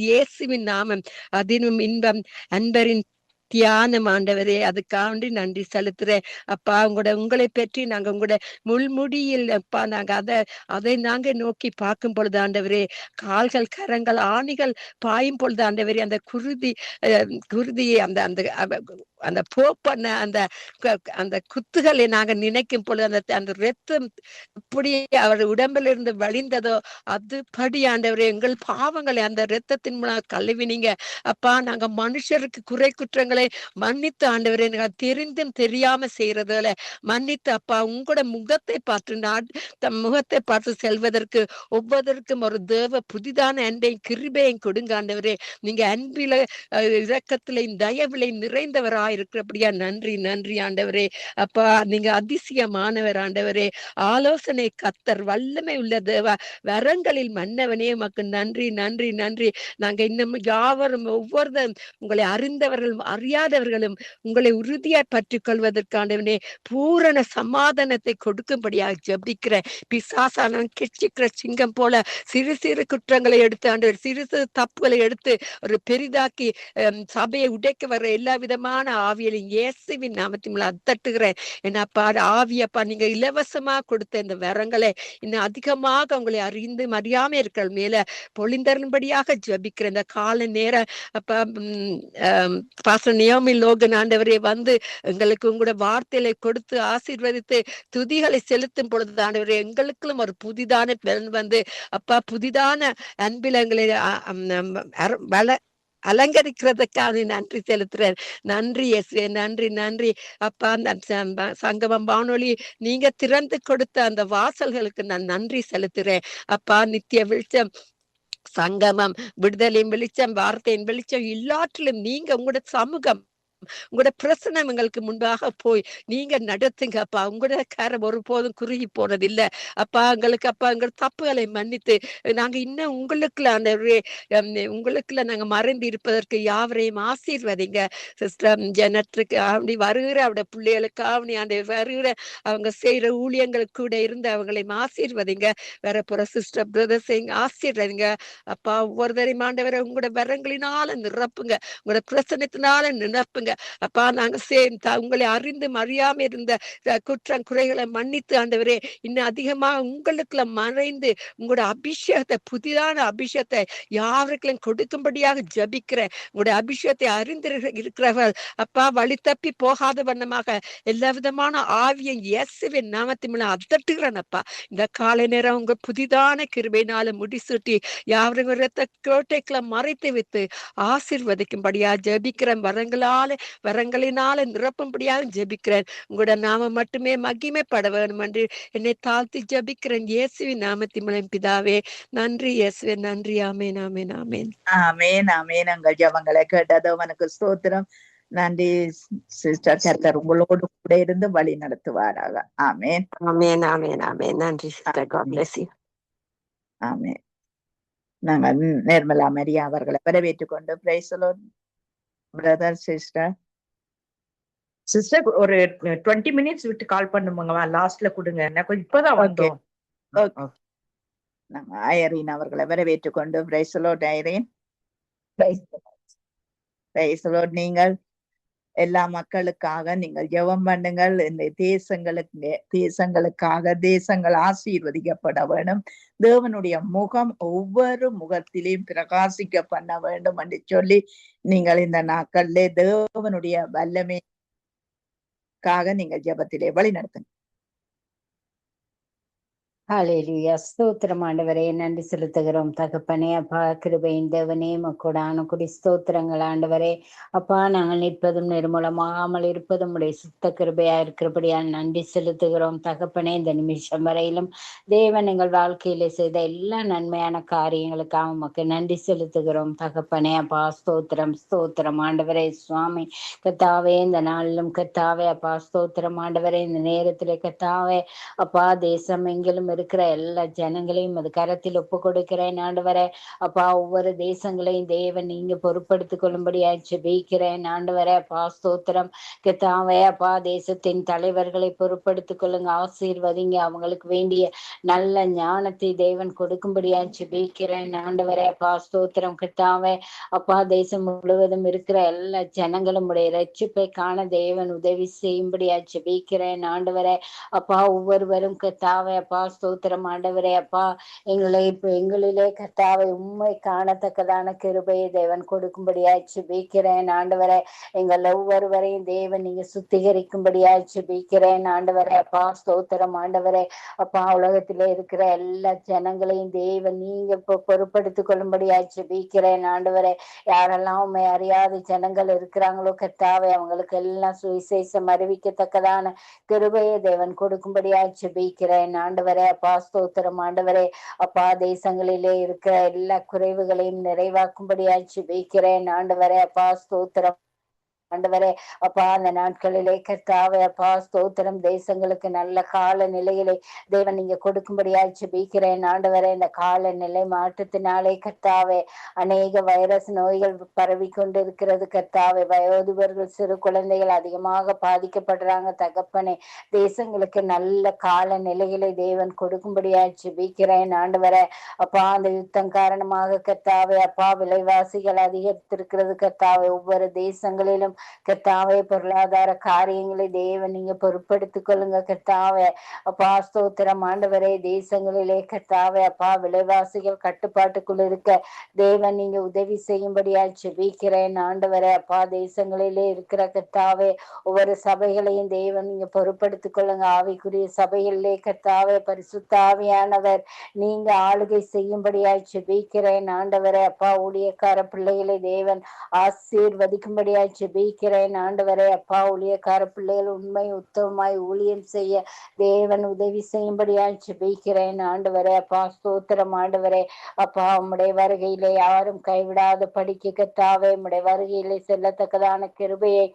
இயேசுவின் நாமம், அதினும் இன்பம் அன்பரின் தியானம் ஆண்டவரே, அதுக்காண்டி நன்றி செலுத்துறேன் அப்பா. உங்களை பற்றி நாங்க உங்களோட முள்முடியில் அப்பா நாங்க அதை நாங்க நோக்கி பார்க்கும் பொழுது ஆண்டவரே, கால்கள் கரங்கள் ஆணிகள் பாயும் பொழுது ஆண்டவரே, அந்த குருதியை அந்த போப்பண்ண அந்த குத்துகளை நாங்க நினைக்கும் பொழுது அந்த ரத்தம் இப்படியே அவர் உடம்பில் இருந்து வழிந்ததோ அதுபடி ஆண்டவரே, எங்கள் பாவங்களை அந்த ரத்தத்தின் மூலம் கழுவினீங்க அப்பா. நாங்க மனுஷருக்கு குறை குற்றங்களை மன்னித்து ஆண்டவரே, தெரிந்தும் தெரியாம செய்யறதுல மன்னித்து அப்பா, உங்களோட முகத்தை முகத்தை பார்த்து செல்வதற்கு ஒவ்வொருவருக்கும் ஒரு தேவ புதிதான அன்பையும் கிருபையும் கொடுங்க ஆண்டவரே. நீங்க அன்பில இரக்கத்திலையும் தயவிலையும் நிறைந்தவராயிருக்கிறபடியா நன்றி நன்றி ஆண்டவரே அப்பா. நீங்க அதிசயமானவர் ஆண்டவரே, ஆலோசனை கத்தர், வல்லமை உள்ள தேவ வரங்களில் மன்னவனே, உமக்கு நன்றி நன்றி நன்றி. நாங்க இன்னும் யாவரும் ஒவ்வொருவரும் உங்களை அறிந்தவர்களும் அறியாதவர்களும் உங்களை உறுதியாய் பற்றிக் கொள்வதற்காண்டவனே பூரண சமாதானத்தை கொடுக்கும்படியாக ஜெபிக்கிற பிசாசானவன் கிச்சிக்கிற சிங்கம் போல சிறு சிறு குற்றங்களை எடுத்து ஆண்டவர் சிறு சிறு தப்புகளை எடுத்து ஒரு பெரிதாக்கி சபையை உடைக்க வர்ற எல்லா விதமான ஆவியலையும் இயேசுவின் நாமத்தின் அத்தட்டுகிறேன். என்னப்பா ஆவியப்பா, நீங்க இலவசமா கொடுத்த இந்த வரங்களை இன்னும் அதிகமாக உங்களை அறியாம இருக்கிற மேல பொழிந்தரும்படியாக ஜெபிக்கிற இந்த கால நேரம் அப்ப பாஸ்டர் நியோமி லோகன் ஆண்டவரே வந்து எங்களுக்கு உங்களோட வார்த்தைகளை கொடுத்து ஆசீர்வதித்து துதிகளை செலுத்தும் பொழுது ஆண்டவரே, எங்களுக்கும் ஒரு புதிதான வந்து அப்பா புதிதான அன்பில் எங்களை அலங்கரிக்கிறதுக்காக நன்றி செலுத்துறேன். நன்றி இயேசுவே, நன்றி நன்றி அப்பா. சங்கமம் வானொலி நீங்க திறந்து கொடுத்த அந்த வாசல்களுக்கு நான் நன்றி செலுத்துறேன் அப்பா. நித்திய வெளிச்சம் சங்கமம், விடுதலையின் வெளிச்சம், வார்த்தையின் வெளிச்சம், எல்லாற்றிலும் நீங்க உங்களோட சமூகம் உங்களோட பிரசனம் எங்களுக்கு முன்பாக போய் நீங்க நடத்துங்க அப்பா. உங்களோட காரம் ஒருபோதும் குறுகி போனதில்லை அப்பா. எங்களுக்கு அப்பா எங்கள் தப்புகளை மன்னித்து நாங்க இன்னும் உங்களுக்குள்ள நாங்க மறைந்து இருப்பதற்கு யாவரையும் ஆசீர்வதிங்க. சிஸ்டர் ஜெனட்ருக்கு அப்படி வருகிற அவட பிள்ளைகளுக்கு அவனி அந்த வருகிற அவங்க செய்யற ஊழியங்களுக்கு கூட இருந்து அவங்களையும் ஆசீர்வதிங்க. வேற புற சிஸ்டர் பிரதர்ஸையும் ஆசீர்வதிங்க அப்பா. ஒவ்வொருவரையும் ஆண்டவரை உங்களோட வரங்களினால நிரப்புங்க, உங்களோட பிரசனத்தினால நிரப்புங்க தாங்க அப்பா. நாங்க உங்களை அறிந்து அறியாம இருந்த குற்றம் குறைகளை மன்னித்து ஆண்டவரே இன்னும் அதிகமா உங்களுக்குள்ள மறைந்து உங்களோட அபிஷேகத்தை, புதிதான அபிஷேகத்தை யாருக்கெல்லாம் கொடுக்கும்படியாக ஜபிக்கிறேன். உங்களுடைய அபிஷேகத்தை அறிந்து இருக்கிறவர்கள் அப்பா வழி தப்பி போகாத வண்ணமாக எல்லா விதமான ஆவியை இயேசுவின் நாமத்தின் மூலம் அதட்டுகிறேன் அப்பா. இந்த காலை நேரம் உங்க புதிதான கிருபையினால முடிசூட்டி யாரும் ரத்த கோட்டைக்குள்ள மறைத்து வைத்து ஆசீர்வதிக்கும்படியா ஜெபிக்கிறேன். வரங்களினால நிரப்பும்படியாக ஜெபிக்கிறேன். உங்களோட நாமம் மட்டுமே மகிமைப்பட வேண்டும் என்று என்னை தாழ்த்தி ஜெபிக்கிறேன். இயேசுவின் நாமத்தின் மூலம் பிதாவே. நன்றி இயேசுவே, நன்றி. ஆமேன், ஆமேன், ஆமேன். ஆமேன், ஆமேன். உங்கள் ஜெபங்களை கேட்டது உனக்கு ஸ்தோத்திரம். நன்றி சிஸ்டர். கர்த்தர் உங்களோடு கூட இருந்து வழி நடத்துவாராக. ஆமேன், ஆமேன், ஆமேன், ஆமேன். நன்றி சிஸ்டர். God bless you. ஆமேன். நாங்கள் நிர்மலா மரியா அவர்களை வரவேற்றுக் கொண்டு praise the Lord. Brother sister ஒரு 20 மினிட்ஸ் விட்டு கால் பண்ணுங்க. லாஸ்ட்ல கொடுங்க. கொஞ்சம் இப்பதான் வந்தோம். நாங்க ஐரீன் அவர்களை வரவேற்றுக் கொண்டு praise the Lord. Irene, praise the Lord. நீங்கள் எல்லா மக்களுக்காக நீங்கள் ஜெபம் பண்ணுங்கள். இந்த தேசங்களுக்காக தேசங்கள் ஆசீர்வதிக்கப்பட வேண்டும். தேவனுடைய முகம் ஒவ்வொரு முகத்திலையும் பிரகாசிக்க பண்ண வேண்டும் என்று சொல்லி நீங்கள் இந்த நாட்களிலே தேவனுடைய வல்லமைக்காக நீங்கள் ஜெபத்திலே வழி நடத்துங்க. ஹல்லேலூயா. ஸ்தோத்திரம் ஆண்டவரே, நன்றி செலுத்துகிறோம் தகப்பனே. அப்பா கிருபையின் தேவனே, மக்கோடான குடி ஸ்தோத்திரங்கள் ஆண்டவரே. அப்பா நாங்கள் நிற்பதும் நிர்மூலமாகாமல் இருப்பதும் உடைய சுத்த கிருபையா இருக்கிறபடியால் நன்றி செலுத்துகிறோம் தகப்பனே. இந்த நிமிஷம் வரையிலும் தேவன் எங்கள் வாழ்க்கையில செய்த எல்லா நன்மையான காரியங்களுக்காக உமக்கு நன்றி செலுத்துகிறோம் தகப்பனே. அப்பா ஸ்தோத்திரம், ஸ்தோத்திரம் ஆண்டவரே. சுவாமி கத்தாவே, இந்த நாளிலும் கத்தாவே அப்பா ஸ்தோத்திரம் ஆண்டவரே. இந்த நேரத்திலே கத்தாவே அப்பா தேசம் எங்கிலும் இருக்கிற எல்லா ஜனங்களையும் அது கரத்தில் ஒப்பு கொடுக்கிறேன் ஆண்டவரே. அப்பா ஒவ்வொரு தேசங்களையும் தேவன் நீங்க பொறுப்படுத்திக் கொள்ளும்படியா ஜெபிக்கிறேன் ஆண்டவரே. அப்பா ஸ்தோத்திரம் கர்த்தாவே. அப்பா தேசத்தின் தலைவர்களை பொறுப்படுத்திக் கொள்ளுங்க, ஆசீர்வதிங்க. அவங்களுக்கு வேண்டிய நல்ல ஞானத்தை தேவன் கொடுக்கும்படியா ஜெபிக்கிறேன் ஆண்டவரே. அப்பா ஸ்தோத்திரம் கர்த்தாவே. அப்பா தேசம் முழுவதும் இருக்கிற எல்லா ஜனங்களும் உடைய ரட்சிப்பை காண தேவன் உதவி செய்யும்படியா ஜெபிக்கிறேன் ஆண்டவரே. அப்பா ஒவ்வொருவரும் கர்த்தாவே அப்பா ஸ்தோத்திரம் ஆண்டவரே. அப்பா எங்களிலே கர்த்தாவை உண்மை காணத்தக்கதான கிருபையை தேவன் கொடுக்கும்படியாய் ஜெபிக்கிறேன் ஆண்டவரே. எங்கள் ஒவ்வொருவரையும் தேவன் நீங்க சுத்திகரிக்கும்படியாய் ஜெபிக்கிறேன் ஆண்டவரே. அப்பா ஸ்தோத்திரம் ஆண்டவரே. அப்பா உலகத்திலே இருக்கிற எல்லா ஜனங்களையும் தேவன் நீங்க பொறுப்படுத்திக் கொள்ளும்படியாய் ஜெபிக்கிறேன் ஆண்டவரே. யாரெல்லாம் உண்மை அறியாத ஜனங்கள் இருக்கிறாங்களோ கர்த்தாவை அவங்களுக்கு எல்லாம் சுவிசேஷம் அறிவிக்கத்தக்கதான கிருபையை தேவன் கொடுக்கும்படியாய் ஜெபிக்கிறேன் ஆண்டவரே. அப்பா ஸ்தோத்திரம் ஆண்டவரே. அப்பா தேசங்களிலே இருக்கிற எல்லா குறைவுகளையும் நிறைவாக்கும்படியாய் ஜெபிக்கிறேன் ஆண்டவரே. அப்பா ஸ்தோத்திரம் ஆண்டவரே. அப்பா அந்த நாட்களிலே கர்த்தாவே அப்பா ஸ்தோத்திரம் தேசங்களுக்கு நல்ல கால நிலையிலே தேவன் நீங்க கொடுக்கும்படியாய் ஜெபிக்கிறேன் ஆண்டவரே. இந்த கால நிலை மாற்றத்தினாலே கர்த்தாவே அநேக வைரஸ் நோய்கள் பரவி கொண்டிருக்கிறது கர்த்தாவே. வயோதிபர்கள் சிறு குழந்தைகள் அதிகமாக பாதிக்கப்படுறாங்க தகப்பனே. தேசங்களுக்கு நல்ல கால நிலைகளை தேவன் கொடுக்கும்படியாய் ஜெபிக்கிறேன் ஆண்டவரே. அப்பா அந்த யுத்தம் காரணமாக கர்த்தாவே அப்பா விலைவாசிகள் அதிகரித்திருக்கிறது கர்த்தாவே. ஒவ்வொரு தேசங்களிலும் கர்த்தாவே பொருளாதார காரியங்களை தேவன் நீங்க பொறுப்படுத்திக் கொள்ளுங்க கர்த்தாவே. அப்பா ஸ்தோத்திரம் ஆண்டவரே. தேசங்களிலே கர்த்தாவே அப்பா விலைவாசிகள் கட்டுப்பாட்டுக்குள் இருக்க தேவன் நீங்க உதவி செய்யும்படியாய் ஜெபிக்கிறேன் ஆண்டவரே. அப்பா தேசங்களிலே இருக்கிற கர்த்தாவே ஒவ்வொரு சபைகளையும் தேவன் நீங்க பொறுப்படுத்திக் கொள்ளுங்க. ஆவிக்குரிய சபைகளிலே கர்த்தாவே பரிசுத்த ஆவியானவர் நீங்க ஆளுகை செய்யும்படியாய் ஜெபிக்கிறேன் ஆண்டவரே. அப்பா ஊழியக்கார பிள்ளைகளை தேவன் ஆசீர்வதிக்கும்படியாய் ஜெபிக்கிறேன் ஆண்டவரே. அப்பா ஊழியக்கார பிள்ளைகள் உண்மை உத்தமமாய் ஊழியம் செய்ய தேவன் உதவி செய்யும்படியாய் ஜெபிக்கிறேன் ஆண்டவரே. அப்பா ஸ்தோத்திரம் ஆண்டவரே. அப்பா உம்முடைய வருகையிலே யாரும் கைவிடாத படிக்க கர்த்தாவே உம்முடைய வருகையிலே செல்லத்தக்கதான கிருபையை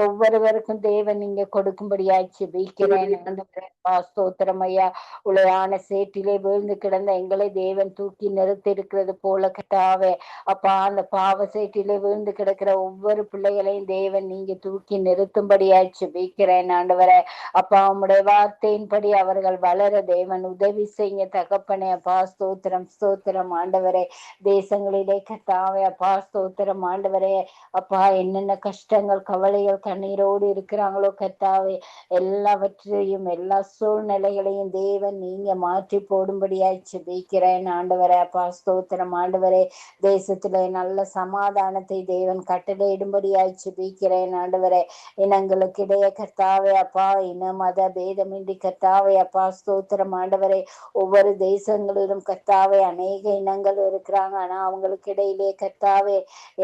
ஒவ்வொருவருக்கும் தேவன் நீங்க கொடுக்கும்படியாய் ஜெபிக்கிறேன் ஆண்டவரே. அப்பா ஸ்தோத்திரம் ஐயா. உளையான சேற்றிலே விழுந்து கிடந்த எங்களை தேவன் தூக்கி நிறுத்தி இருக்கிறது போல கர்த்தாவே அப்பா அந்த பாவ சேற்றிலே விழுந்து கிடக்கிற ஒவ்வொரு பிள்ளைகளையும் தேவன் தேவன் நீங்க தூக்கி நிறுத்தும்படியாய் ஜெபிக்கிறேன் ஆண்டவரே. அப்பா உம்முடைய வார்த்தையின்படி அவர்கள் வளர தேவன் உதவி செய்ய தகப்பனே. அப்பா ஸ்தோத்திரம் ஸ்தோத்திரம் ஆண்டவரே. தேசங்களிலே கர்த்தாவே அப்பா ஸ்தோத்திரம் ஆண்டவரே. அப்பா என்னென்ன கஷ்டங்கள் கவலைகள் கண்ணீரோடு இருக்கிறாங்களோ கர்த்தாவே, எல்லாவற்றையும் எல்லா சூழ்நிலைகளையும் தேவன் நீங்க மாற்றி போடும்படியாய் ஜெபிக்கிறேன் ஆண்டவரே. அப்பா ஸ்தோத்திரம் ஆண்டவரே. தேசத்திலே நல்ல சமாதானத்தை தேவன் கட்டளையிடும்படியாய் ஜெபிக்கிறேன் ஆண்டவரே. இனங்களுக்கு இடையே கர்த்தாவே அப்பா இன மத பேதமின்றி கர்த்தாவே அப்பா ஸ்தோத்திரம் ஆண்டவரே. ஒவ்வொரு தேசங்களிலும் கர்த்தாவே அநேக இனங்கள் இருக்கிறாங்க. ஆனா அவங்களுக்கு இடையிலே கர்த்தாவே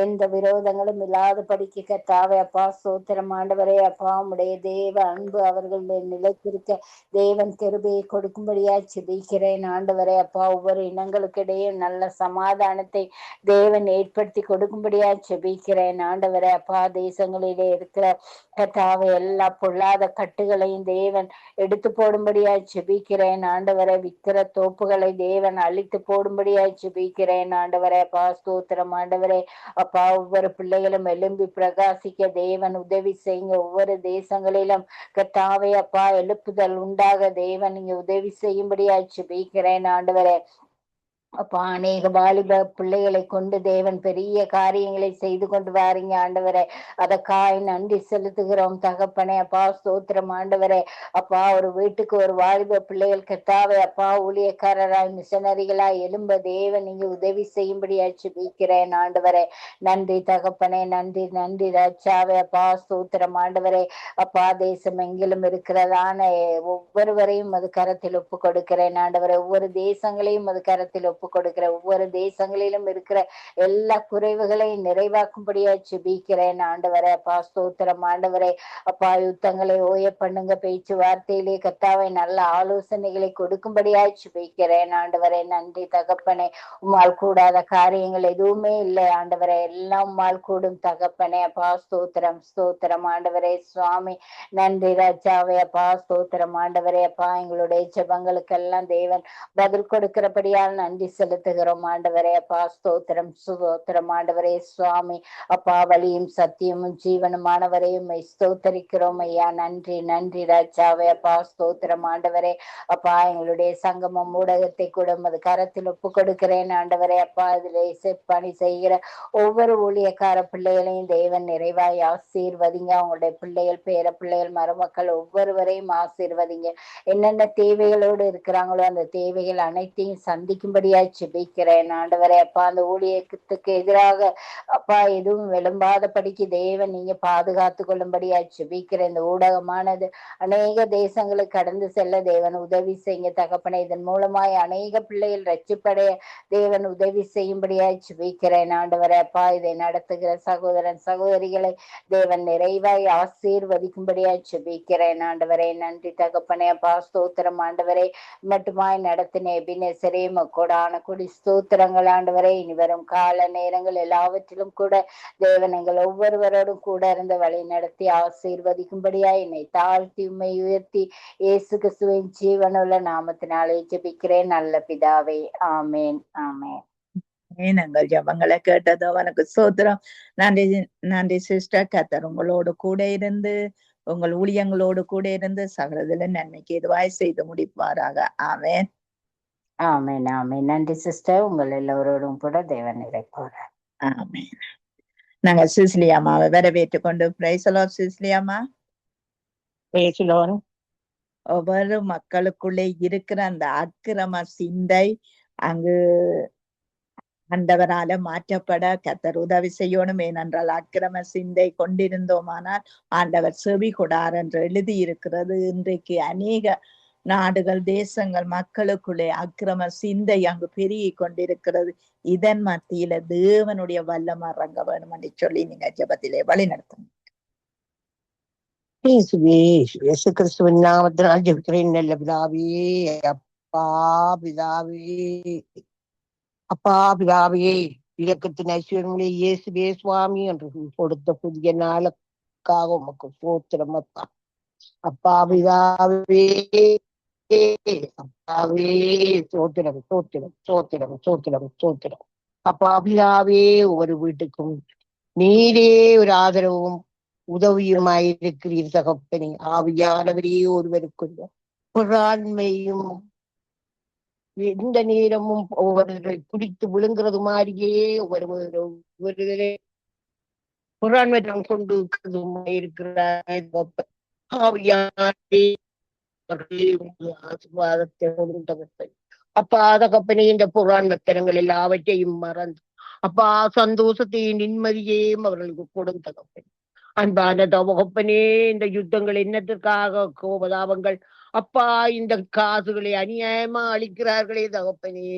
எந்த விரோதங்களும் இல்லாதபடிக்கு கர்த்தாவே அப்பா ஸ்தோத்திரம் ஆண்டவரே. அப்பா உம்முடைய தேவ அன்பு அவர்கள் நிலைத்திருக்க தேவன் கிருபையை கொடுக்கும்படியா ஜெபிக்கிறேன் ஆண்டவரே. அப்பா ஒவ்வொரு இனங்களுக்கு இடையே நல்ல சமாதானத்தை தேவன் ஏற்படுத்தி கொடுக்கும்படியா ஜெபிக்கிறேன் ஆண்டவரே. அப்பா தேசங்களிலே இருக்கிற கர்த்தாவே எல்லா பொல்லாத கட்டுகளையும் தேவன் எடுத்து போடும்படியாய் ஜெபிக்கிறேன் ஆண்டவரே. விக்கிர தோப்புகளை தேவன் அழித்து போடும்படியாய் ஜெபிக்கிறேன் ஆண்டவரே. அப்பா ஸ்தோத்திரம் ஆண்டவரே. அப்பா ஒவ்வொரு பிள்ளைகளும் எழும்பி பிரகாசிக்க தேவன் உதவி செய்யுங்க. ஒவ்வொரு தேசங்களிலும் கர்த்தாவே அப்பா எழுப்புதல் உண்டாக தேவன் நீங்க உதவி செய்யும்படியாய் ஜெபிக்கிறேன் ஆண்டவரே. அப்பா அநேக வாலிப பிள்ளைகளை கொண்டு தேவன் பெரிய காரியங்களை செய்து கொண்டு வாரீங்க ஆண்டவரே. அதற்காய் நன்றி செலுத்துகிறோம் தகப்பனே. அப்பா ஸ்தோத்திரம் ஆண்டவரே. அப்பா ஒரு வீட்டுக்கு ஒரு வாலிப பிள்ளைகள் கர்த்தாவே அப்பா ஊழியக்காரராய் மிஷனரிகளாய் எழும்ப தேவன் நீங்க உதவி செய்யும்படியா ஜெபிக்கிறேன் ஆண்டவரே. நன்றி தகப்பனே. நன்றி நன்றி ராஜாவே. அப்பா ஸ்தோத்திரம் ஆண்டவரே. அப்பா தேசம் எங்கிலும் இருக்கிறதான ஒவ்வொருவரையும் அது கரத்தில் ஒப்பு கொடுக்கிறேன் ஆண்டவரே. ஒவ்வொரு தேசங்களையும் அது கரத்தில் ஒப்பு கொடுக்கிற ஒவ்வொரு தேசங்களிலும் இருக்கிற எல்லா குறைவுகளையும் நிறைவாக்கும்படியா ஜெபிக்கிறேன் ஆண்டவரே. அப்பா ஸ்தோத்திரம் ஆண்டவரே. அப்பா யுத்தங்களை ஓய பண்ணுங்க. பேச்சுவார்த்தையிலே கர்த்தாவே நல்ல ஆலோசனைகளை கொடுக்கும்படியா ஜெபிக்கிறேன் ஆண்டவரே. நன்றி தகப்பனே. உம்மால் கூடாத காரியங்கள் எதுவுமே இல்லை ஆண்டவரே. எல்லாம் உம்மால் கூடும் தகப்பனே. அப்பா ஸ்தோத்திரம் ஸ்தோத்திரம் ஆண்டவரே. சுவாமி நன்றி ராஜாவே. அப்பா ஸ்தோத்திரம் ஆண்டவரே. அப்பா எங்களுடைய ஜெபங்களுக்கெல்லாம் தேவன் பதில் கொடுக்கிறபடியால் நன்றி செலுத்துகிறோம் ஆண்டவரே. அப்பா ஸ்தோத்திரம் ஸ்தோத்திரம் ஆண்டவரே. சுவாமி அப்பா வழியும் சத்தியமும் ஜீவனுமானவரையும் ஸ்தோத்தரிக்கிறோம் ஐயா. நன்றி நன்றி ராஜாவே. அப்பா ஸ்தோத்திரம் ஆண்டவரே. அப்பா எங்களுடைய சங்கமம் ஊடகத்தை கூட அது கரத்தில் ஒப்பு கொடுக்கிறேன் ஆண்டவரே. அப்பா இதிலே பணி செய்கிற ஒவ்வொரு ஊழியக்கார பிள்ளைகளையும் தேவன் நிறைவாய் ஆசீர்வதிங்க. அவங்களுடைய பிள்ளைகள் பேர பிள்ளைகள் மருமக்கள் ஒவ்வொருவரையும் ஆசீர்வதிங்க. என்னென்ன தேவைகளோடு இருக்கிறாங்களோ அந்த தேவைகள் அனைத்தையும் சந்திக்கும்படியாய் ஜெபிக்கிறேன் ஆண்டவரே. அப்பா அந்த ஊழியத்துக்கு எதிராக அப்பா எதுவும் விளம்பாதபடிக்கு தேவன் நீங்க பாதுகாத்து கொள்ளும்படியாய் ஜெபிக்கிறேன். இந்த ஊடகமானது அநேக தேசங்களுக்கு கடந்து செல்ல தேவன் உதவி செய்யுங்க தகப்பனே. இதன் மூலமாய் அநேக பிள்ளைகள் ரட்சிப்படைய தேவன் உதவி செய்யும்படியாய் ஜெபிக்கிறேன் ஆண்டவரே. அப்பா இதை நடத்துகிற சகோதரன் சகோதரிகளை தேவன் நிறைவாய் ஆசீர்வதிக்கும்படியாய் ஜெபிக்கிறேன் ஆண்டவரே. நன்றி தகப்பனே. அப்பா ஸ்தோத்திரம் ஆண்டவரே. மட்டுமாய் நடத்தின எபினேசரே கொடான கொடி ஸ்தோத்திரங்கள் ஆண்டவரே. இனி வரும் கால நேரங்கள் எல்லாவற்றிலும் கூட தேவன் எங்கள் ஒவ்வொருவரோடும் கூட இருந்து வழி நடத்தி ஆசீர்வதிக்கும்படியா என்னை தாழ்த்தி உம்மை உயர்த்தி இயேசு கிறிஸ்துவின் ஜீவனுள்ள நாமத்தினாலே ஜெபிக்கிறேன் நல்ல பிதாவே. ஆமேன் ஆமேன். நாங்கள் ஜபங்களை கேட்டதோ அவனுக்கு ஸ்தோத்திரம். நன்றி நன்றி சிஸ்டர். கர்த்தர் உங்களோடு கூட இருந்து உங்கள் ஊழியங்களோடு கூட இருந்து சகலதில நன்மைக்கு எதுவாய் செய்து முடிப்பாராக. ஆமேன் ஆமேன் ஆமேன். நன்றி சிஸ்டர். உங்கள் எல்லோரோடும் கூட தேவன் இறைப்பார். ஆமேன். நாங்க சிஸ்லியாமாவை வரவேற்றுக் கொண்டு பிரைஸ் தி லார்ட் சிஸ்லியாமா. Praise the lord. ஒவ்வொரு மக்களுக்குள்ளே இருக்கிற அந்த அக்கிரம சிந்தை அங்கு ஆண்டவரால மாற்றப்பட கர்த்தர் உதவி செய்யணும். ஏனென்றால் அக்கிரம சிந்தை கொண்டிருந்தோமானால் ஆண்டவர் செவி கொடார் என்று எழுதி இருக்கிறது. இன்றைக்கு அநேக நாடுகள் தேசங்கள் மக்களுக்குள்ளே அக்கிரம சிந்தை அங்கு பெருகி கொண்டிருக்கிறது. இதன் மத்தியில தேவனுடைய வல்லமை இறங்க வேணும் என்று சொல்லி நீங்க ஜெபத்திலே வழி நடத்துங்க. இயேசு கிறிஸ்துவின் நாமத்தினால் ஜெபிக்கிறேன் நல்ல பிதாவே. அப்பா பிதாவே, அப்பா பிதாவே, இரக்கத்தின் ஐஸ்வர்யங்களே இயேசுவே சுவாமி என்று கொடுத்த புதிய நாளுக்காக உமக்கு ஸ்தோத்திரம் அப்பா. அப்பா பிதாவே, அப்பாவே சோத்திரம் சோத்திரம் சோத்திரம் சோத்திரம் சோத்திரம். அப்பா பிதாவே, ஒவ்வொரு வீட்டுக்கும் நீரே ஒரு ஆதரவும் உதவியுமாயிருக்கிறீர் தகப்பனே. ஆவியானவரே ஒருவருக்குள்ள பொறாண்மையும் எந்த நேரமும் ஒவ்வொருவரை குடித்து விழுங்குறது மாதிரியே ஒவ்வொருவரை பொறாண்மையம் கொண்டு இருக்கிறார். ஆவியானவரே ஆசீர்வாதத்தை கொடுத்தவர்கள் அப்பா தகப்பனே, இந்த பொறாண்மைத்தனங்கள் எல்லாவற்றையும் மறந்து அப்பா சந்தோஷத்தையும் நிம்மதியையும் அவர்களுக்கு கொடுத்தவர்கள். அன்பான தகப்பனே, இந்த யுத்தங்கள் என்னத்திற்காக கோபதாபங்கள் அப்பா இந்த காசுகளை அநியாயமா அளிக்கிறார்களே தகப்பனே.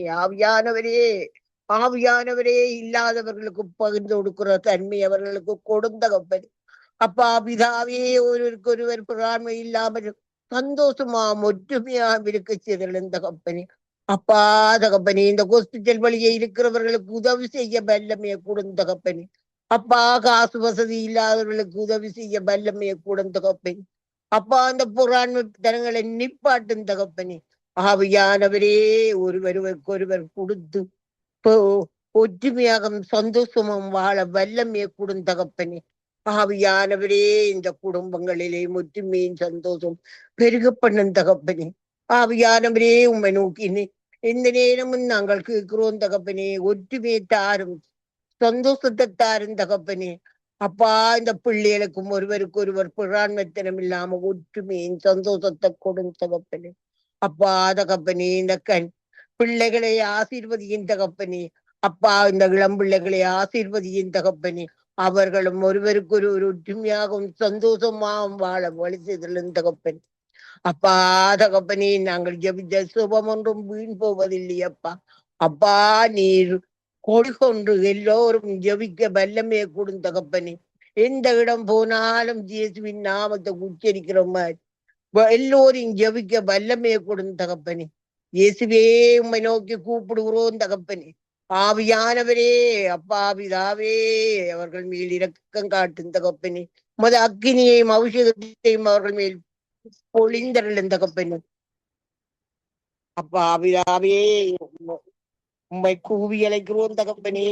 ஆவியானவரே இல்லாதவர்களுக்கு பகிர்ந்து கொடுக்கிற தன்மை அவர்களுக்கு கொடுத்தகப்பனே. அப்பா பிதாவே, ஒருவருக்கு ஒருவர் பொறாண்மை இல்லாமல் சந்தோஷமா ஒற்றுமையா இருக்க செய்தல் தகப்பனே. அப்பா தகப்பனே, இந்த ஹாஸ்பிட்டல் வழியே இருக்கிறவர்களுக்கு உதவி செய்ய வல்லமையை கொடுத்தகப்பனே. அப்பா காசு வசதி இல்லாதவர்களுக்கு உதவி செய்ய வல்லமையை கொடுத்தகப்பனே. அப்பா அந்த பொறாண்மை தனங்களை நிப்பாட்டும் தகப்பனே. ஆவியானவரே ஒருவருக்கு ஒருவர் கொடுத்து ஒற்றுமையாக சந்தோஷமும் வாழ வல்லமையை கொடுத்தகப்பனே. ஆவியானவரே இந்த குடும்பங்களிலே ஒற்றுமையின் சந்தோஷம் பெருக பண்ணும் தகப்பனே. ஆவியானவரே உண்மை நோக்கி எந்த நேரமும் நாங்கள் கேட்கிறோம் தகப்பனே. ஒற்றுமையை தாரும், சந்தோஷத்தை தாரும் தகப்பனே. அப்பா இந்த பிள்ளைகளுக்கும் ஒருவருக்கு ஒருவர் பொறாண்மைத்தனம் இல்லாம ஒற்றுமையின் சந்தோஷத்தை கொடுங்க தகப்பனே. அப்பா தகப்பனே, இந்த பிள்ளைகளை ஆசீர்வதியின் தகப்பனே. அப்பா இந்த இளம் பிள்ளைகளை ஆசீர்வதியின் தகப்பனே. அவர்களும் ஒருவருக்கு ஒரு ஒற்றுமையாகவும் சந்தோஷமாகவும் வாழ வழி செய்தலும் தகப்பனே. அப்பா தகப்பனே, நாங்கள் ஜெபித்த சுபம் ஒன்றும் வீண் போவதில்லை அப்பா. அப்பா நீர் கொடி கொண்டு எல்லோரும் ஜெபிக்க வல்லமையை கொடுங்க தகப்பனே. எந்த இடம் போனாலும் இயேசுவின் நாமத்தை உச்சரிக்கிற மாதிரி எல்லோரும் ஜெபிக்க வல்லமையை கொடுங்க தகப்பனே. இயேசுவே உம்மை நோக்கி கூப்பிடுகிறோம் தகப்பனே. ஆவியானவரே அப்பா பிதாவே அவர்கள் மேல் இரக்கம் காட்டும் தகப்பனே. அக்கினியையும் அபிஷேகத்தையும் அவர்கள் மேல் பொழிந்தருளும் தகப்பனே. அப்பா பிதாவே உம்மை கூவி அழைக்கிறோம் தகப்பனே.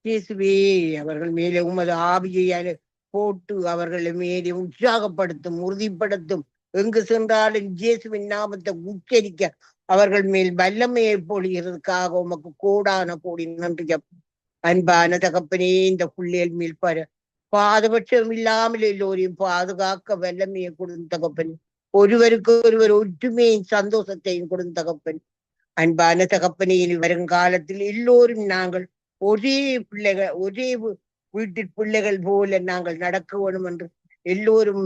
இயேசுவே அவர்கள் மேலே உமது ஆவியை போட்டு அவர்களை மேலே உற்சாகப்படுத்தும், உறுதிப்படுத்தும். எங்கு சென்றாலும் இயேசுவின் நாமத்தை உச்சரிக்க அவர்கள் மேல் வல்லமையை பொழிகிறதுக்காக உமக்கு கோடான கோடி நன்றி. அன்பான தகப்பனே, இந்த பிள்ளைகள் மேல் பாதபட்சம் இல்லாமல் எல்லோரையும் பாதுகாக்க வல்லமையை கொடுத்த தகப்பனே. ஒருவருக்கு ஒருவர் ஒற்றுமையின் சந்தோஷத்தையும் கொடுத்த தகப்பன். அன்பான தகப்பனே, இனி வருங்காலத்தில் எல்லோரும் நாங்கள் ஒரே வீட்டில் பிள்ளைகள் போல நாங்கள் நடக்க வேணும் என்று எல்லோரும்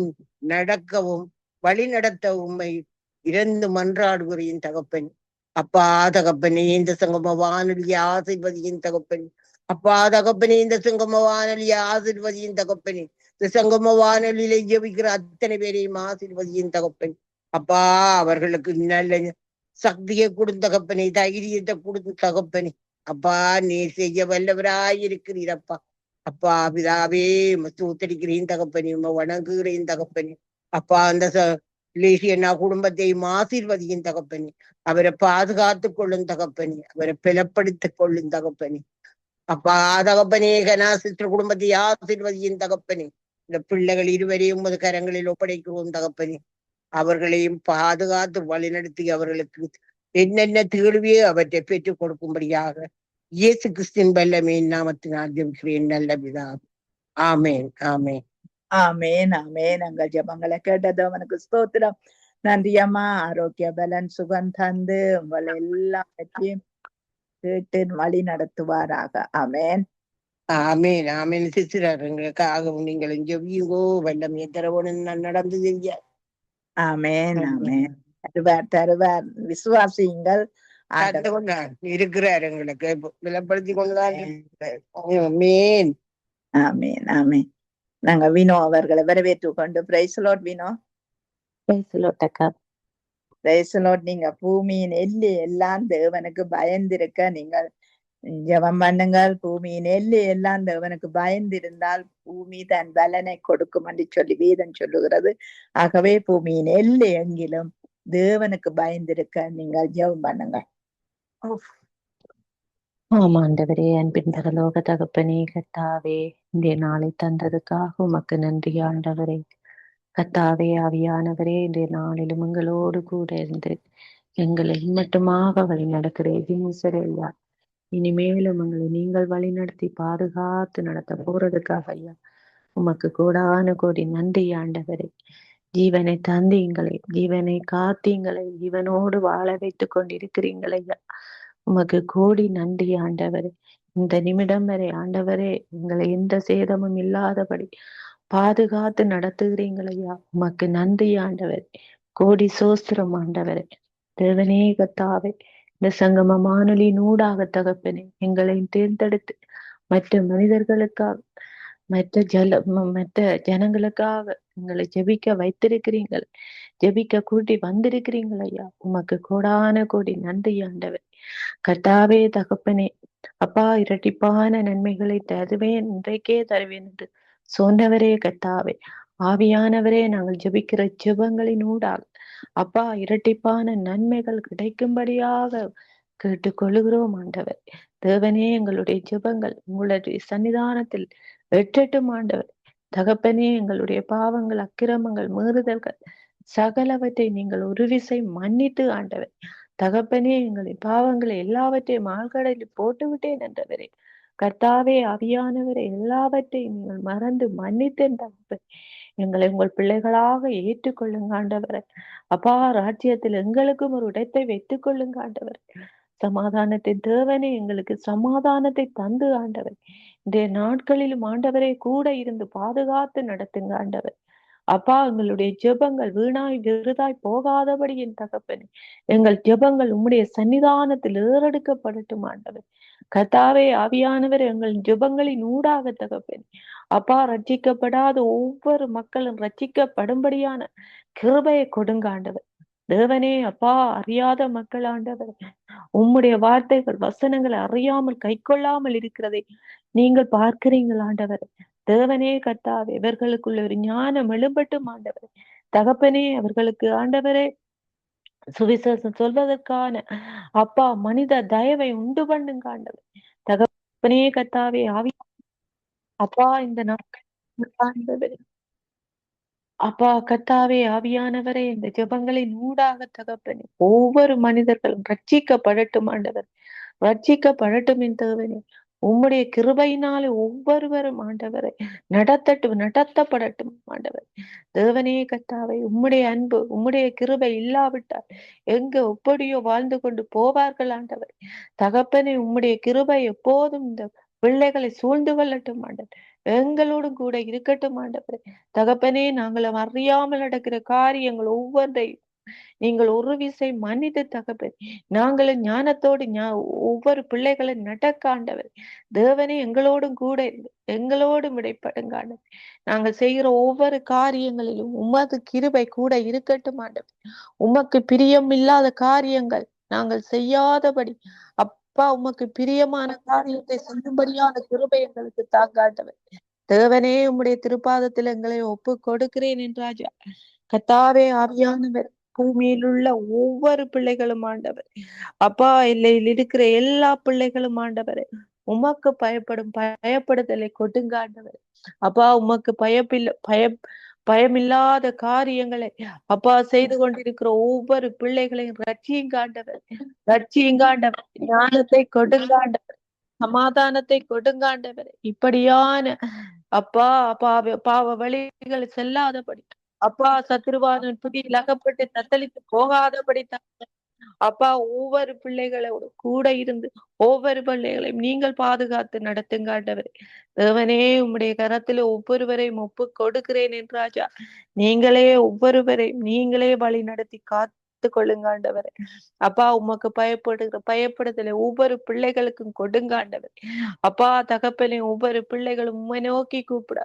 நடக்கவும் வழி நடத்த உண்மை இறந்து மன்றாடுகிறேன் தகப்பன். அப்பா தகப்பனே, இந்த சங்கம வானொலியை ஆசீர்வதியின் தகப்பன். அப்பா தகப்பனே, இந்த சங்கம வானொலியை ஆசீர்வதியின் தகப்பனே. இந்த சங்கம வானொலியில ஜெபிக்கிற அத்தனை பேரையும் ஆசீர்வதியின் தகப்பன். அப்பா அவர்களுக்கு நல்ல சக்தியை கொடுத்த தகப்பனே, தைரியத்தை கொடுத்த தகப்பனே. அப்பா நீ செய்ய வல்லவராயிருக்கிறீரப்பா. அப்பா பிதாவே ஸ்தோத்திரிக்கிறேன் தகப்பனே, வணங்குகிறேன் தகப்பனே. அப்பா அந்த லேசியன்னா குடும்பத்தையும் ஆசீர்வதியின் தகப்பனே. அவரை பாதுகாத்துக் கொள்ளும் தகப்பனே. அவரை பலப்படுத்திக் கொள்ளும் தகப்பனே. அப்பா தகப்பனே, கனாசிஸ்டர் குடும்பத்தை ஆசீர்வதியின் தகப்பனே. இந்த பிள்ளைகள் இருவரையும் உமது கரங்களில் ஒப்படைக்கிறோம் தகப்பனே. அவர்களையும் பாதுகாத்து வழிநடத்தி அவர்களுக்கு என்னென்ன தீர்வையோ அவற்றை பெற்றுக் கொடுக்கும்படியாக இயேசு கிறிஸ்துவின் வல்லமையின் நாமத்தினால் ஜெபிக்கிறேன் நல்ல பிதா. ஆமேன், ஆமேன், ஆமேன், ஆமேன். எங்கள் ஜெபங்களை கேட்டது அவனுக்கு ஸ்தோத்திரம். நன்றி அம்மா. ஆரோக்கிய பலன் சுகம் தந்து உங்களை எல்லாத்தையும் கேட்டு வழி நடத்துவாராக. ஆமேன், ஆமேன், ஆமேன். சிசிரர்களுக்காகவும் நீங்களும் ஜெபியுங்கோ. வல்லமையை தரவோன்னு நான் நடந்து செய்ய. ஆமேன், ஆமேன். தருவார் விசுவாசியுங்கள். இருக்கிறார் எங்களுக்கு பலப்படுத்தி கொண்டுதான். ஆமேன், ஆமேன், ஆமேன். நாங்க வினோ அவர்களை வரவேற்றுக் கொண்டு praise Lord Vino. Praise Lord. நீங்க பூமியின் எல்லாம் தேவனுக்கு பயந்திருக்க நீங்கள் ஜெபம் பண்ணுங்கள். பூமியின் எல்லாம் தேவனுக்கு பயந்திருந்தால் பூமி தன் பலனை கொடுக்கும் என்று சொல்லி வேதம் சொல்லுகிறது. ஆகவே பூமியின் எங்கிலும் தேவனுக்கு பயந்திருக்க நீங்கள் ஜெபம் பண்ணுங்க. ஆமாண்டவரே, அன்பின் பரலோக தகப்பனே, கர்த்தாவே, இந்த நாளை தந்ததுக்காக உமக்கு நன்றி ஆண்டவரே. கர்த்தாவே ஆவியானவரே, இன்றைய நாளிலும் எங்களோடு கூட இருந்து எங்களை மட்டுமாக வழி நடக்கிறேன் ஐயா. இனிமேலும் எங்களை நீங்கள் வழி நடத்தி பாதுகாத்து நடத்த போறதுக்காக ஐயா உமக்கு கோடான கோடி நன்றி ஆண்டவரே. ஜீவனை தந்தீங்களே, ஜீவனை காத்தீங்களே, ஜீவனோடு வாழ வைத்துக் கொண்டிருக்கிறீங்களே ஐயா உமக்கு கோடி நன்றி ஆண்டவரே. இந்த நிமிடம் வரை ஆண்டவரே எங்களை எந்த சேதமும் இல்லாதபடி பாதுகாத்து நடத்துகிறீங்களையா உமக்கு நன்றி ஆண்டவரே. கோடி சோஸ்திரம் ஆண்டவரே. தேவனே கர்த்தாவே, இந்த சங்கம வானொலியின் ஊடாக தகப்பனே எங்களை தேர்ந்தெடுத்து மற்ற மனிதர்களுக்காக மற்ற ஜனங்களுக்காக எங்களை ஜெபிக்க வைத்திருக்கிறீங்கள், ஜெபிக்க கூட்டி வந்திருக்கிறீங்கள் ஐயா உமக்கு கோடான கோடி நன்றி ஆண்டவர். கர்த்தாவே தகப்பனே, அப்பா இரட்டிப்பான நன்மைகளை தருவேன், இன்றைக்கே தருவேன் என்று சொன்னவரே கர்த்தாவே, ஆவியானவரே, நாங்கள் ஜெபிக்கிற ஜெபங்களின் ஊடாக அப்பா இரட்டிப்பான நன்மைகள் கிடைக்கும்படியாக கேட்டுக்கொள்கிறோம் ஆண்டவர். தேவனே, எங்களுடைய ஜெபங்கள் உங்களுடைய சன்னிதானத்தில் வெற்றட்டும் ஆண்டவர். தகப்பனே, எங்களுடைய பாவங்கள், அக்கிரமங்கள், மீறுதல்கள் சகலவற்றை நீங்கள் ஒரு விசை மன்னித்து ஆண்டவர். தகப்பனே, எங்களின் பாவங்களை எல்லாவற்றையும் ஆழ்கடலில் போட்டு விட்டேன் என்றவரே. கர்த்தாவே ஆவியானவரை எல்லாவற்றையும் நீங்கள் மறந்து மன்னித்தேன் தகப்பன். எங்களை உங்கள் பிள்ளைகளாக ஏற்றுக்கொள்ளுங்க ஆண்டவர். அப்பா, ராஜ்யத்தில் எங்களுக்கும் ஒரு இடத்தை வைத்துக் கொள்ளுங்க ஆண்டவர். சமாதானத்தின் தேவனே, எங்களுக்கு சமாதானத்தை தந்து ஆண்டவர் இந்த நாட்களிலும் ஆண்டவரே கூட இருந்து பாதுகாத்து நடத்துங்க ஆண்டவர். அப்பா, எங்களுடைய ஜெபங்கள் வீணாய் விருதாய் போகாதபடி என் தகப்பனே, எங்கள் ஜெபங்கள் உம்முடைய சன்னிதானத்தில் ஏறெடுக்கப்படட்டும் ஆண்டவர். கர்த்தாவே ஆவியானவர், எங்கள் ஜெபங்களின் ஊடாக தகப்பனே அப்பா, ரட்சிக்கப்படாத ஒவ்வொரு மக்களும் ரட்சிக்கப்படும்படியான கிருபையை கொடுங்க ஆண்டவர். தேவனே அப்பா, அறியாத மக்கள் ஆண்டவர் உம்முடைய வார்த்தைகள் வசனங்களை அறியாமல் கை கொள்ளாமல் இருக்கிறதை நீங்கள் பார்க்கிறீங்கள் ஆண்டவர். தேவனே கர்த்தாவே, இவர்களுக்குள்ள ஒரு ஞானம் எழும்பட்டும் ஆண்டவர். தகப்பனே, அவர்களுக்கு ஆண்டவரே சுவிசேஷம் சொல்வதற்கான அப்பா மனித தயவை உண்டு பண்ணுங்க ஆண்டவர். தகப்பனே கர்த்தாவே, ஆவி அப்பா இந்த நாட்கள் ஆண்டவரே அப்பா கர்த்தாவே ஆவியானவரே, இந்த ஜெபங்களின் ஊடாக தகப்பனே ஒவ்வொரு மனிதர்களும் ரட்சிக்கப்படட்டும் ஆண்டவர். ரட்சிக்கப்படட்டும் என் தேவனே. உம்முடைய கிருபையினாலே ஒவ்வொருவரும் ஆண்டவரை நடத்தப்படட்டும் ஆண்டவர். தேவனே கர்த்தாவே, உம்முடைய அன்பு உம்முடைய கிருபை இல்லாவிட்டால் எங்க எப்படியோ வாழ்ந்து கொண்டு போவார்கள் ஆண்டவர். தகப்பனே, உம்முடைய கிருபை எப்போதும் இந்த பிள்ளைகளை சூழ்ந்து கொள்ளட்டும் ஆண்டவர். எங்களோடும் கூட இருக்கட்டும் ஆண்டவர். தகப்பனே, நாங்கள் அறியாமல் நடக்கிற காரியங்கள் ஒவ்வொன்றையும் நீங்கள் ஒரு விசை மன்னித்து தகப்பன், நாங்களும் ஞானத்தோடு ஒவ்வொரு பிள்ளைகளை நடக்க ஆண்டவர். தேவனே, எங்களோடும் கூட இருந்து எங்களோடும் இடைப்படுங்க ஆண்டவர். நாங்கள் செய்கிற ஒவ்வொரு காரியங்களிலும் உமது கிருபை கூட இருக்கட்டும் ஆண்டவர். உமக்கு பிரியம் இல்லாத காரியங்கள் நாங்கள் செய்யாதபடி அப்பா, உமக்கு பிரியமான காரியத்தை செய்யும்படியான கிருபை எங்களுக்கு தாங்காண்டவர். தேவனே, உம்முடைய திருப்பாதத்தில் எங்களை ஒப்பு கொடுக்கிறேன் என்றாஜா. கர்த்தாவே ஆவியானவர், பூமியில் உள்ள ஒவ்வொரு பிள்ளைகளும் ஆண்டவர் அப்பா, எல்லையில் இருக்கிற எல்லா பிள்ளைகளும் ஆண்டவர் உமக்கு பயப்படுதலை கொடுங்க ஆண்டவர். அப்பா, உமக்கு பயமில்லாத காரியங்களை அப்பா செய்து கொண்டிருக்கிற ஒவ்வொரு பிள்ளைகளையும் ரட்சியுங்காண்டவர். ஞானத்தை கொடுங்காண்டவர், சமாதானத்தை கொடுங்காண்டவர். இப்படியான அப்பா பாவ வழிகள் செல்லாதபடி அப்பா, சத்துருவானன் புதியில் அகப்பட்டு தத்தளித்து போகாதபடி அப்பா, ஒவ்வொரு பிள்ளைகளோடு கூட இருந்து ஒவ்வொரு பிள்ளைகளையும் நீங்கள் பாதுகாத்து நடத்துங்க ஆண்டவரே. தேவனே, உம்முடைய கரத்துல ஒவ்வொருவரையும் ஒப்பு கொடுக்கிறேன் என்றாஜா. நீங்களே ஒவ்வொருவரையும் நீங்களே வழி நடத்தி காத்து கொள்ளுங்க ஆண்டவரே. அப்பா, உமக்கு பயப்படுதலை ஒவ்வொரு பிள்ளைகளுக்கும் கொடுங்க ஆண்டவர். அப்பா தகப்பனே, ஒவ்வொரு பிள்ளைகளும் உம்மை நோக்கி கூப்பிட,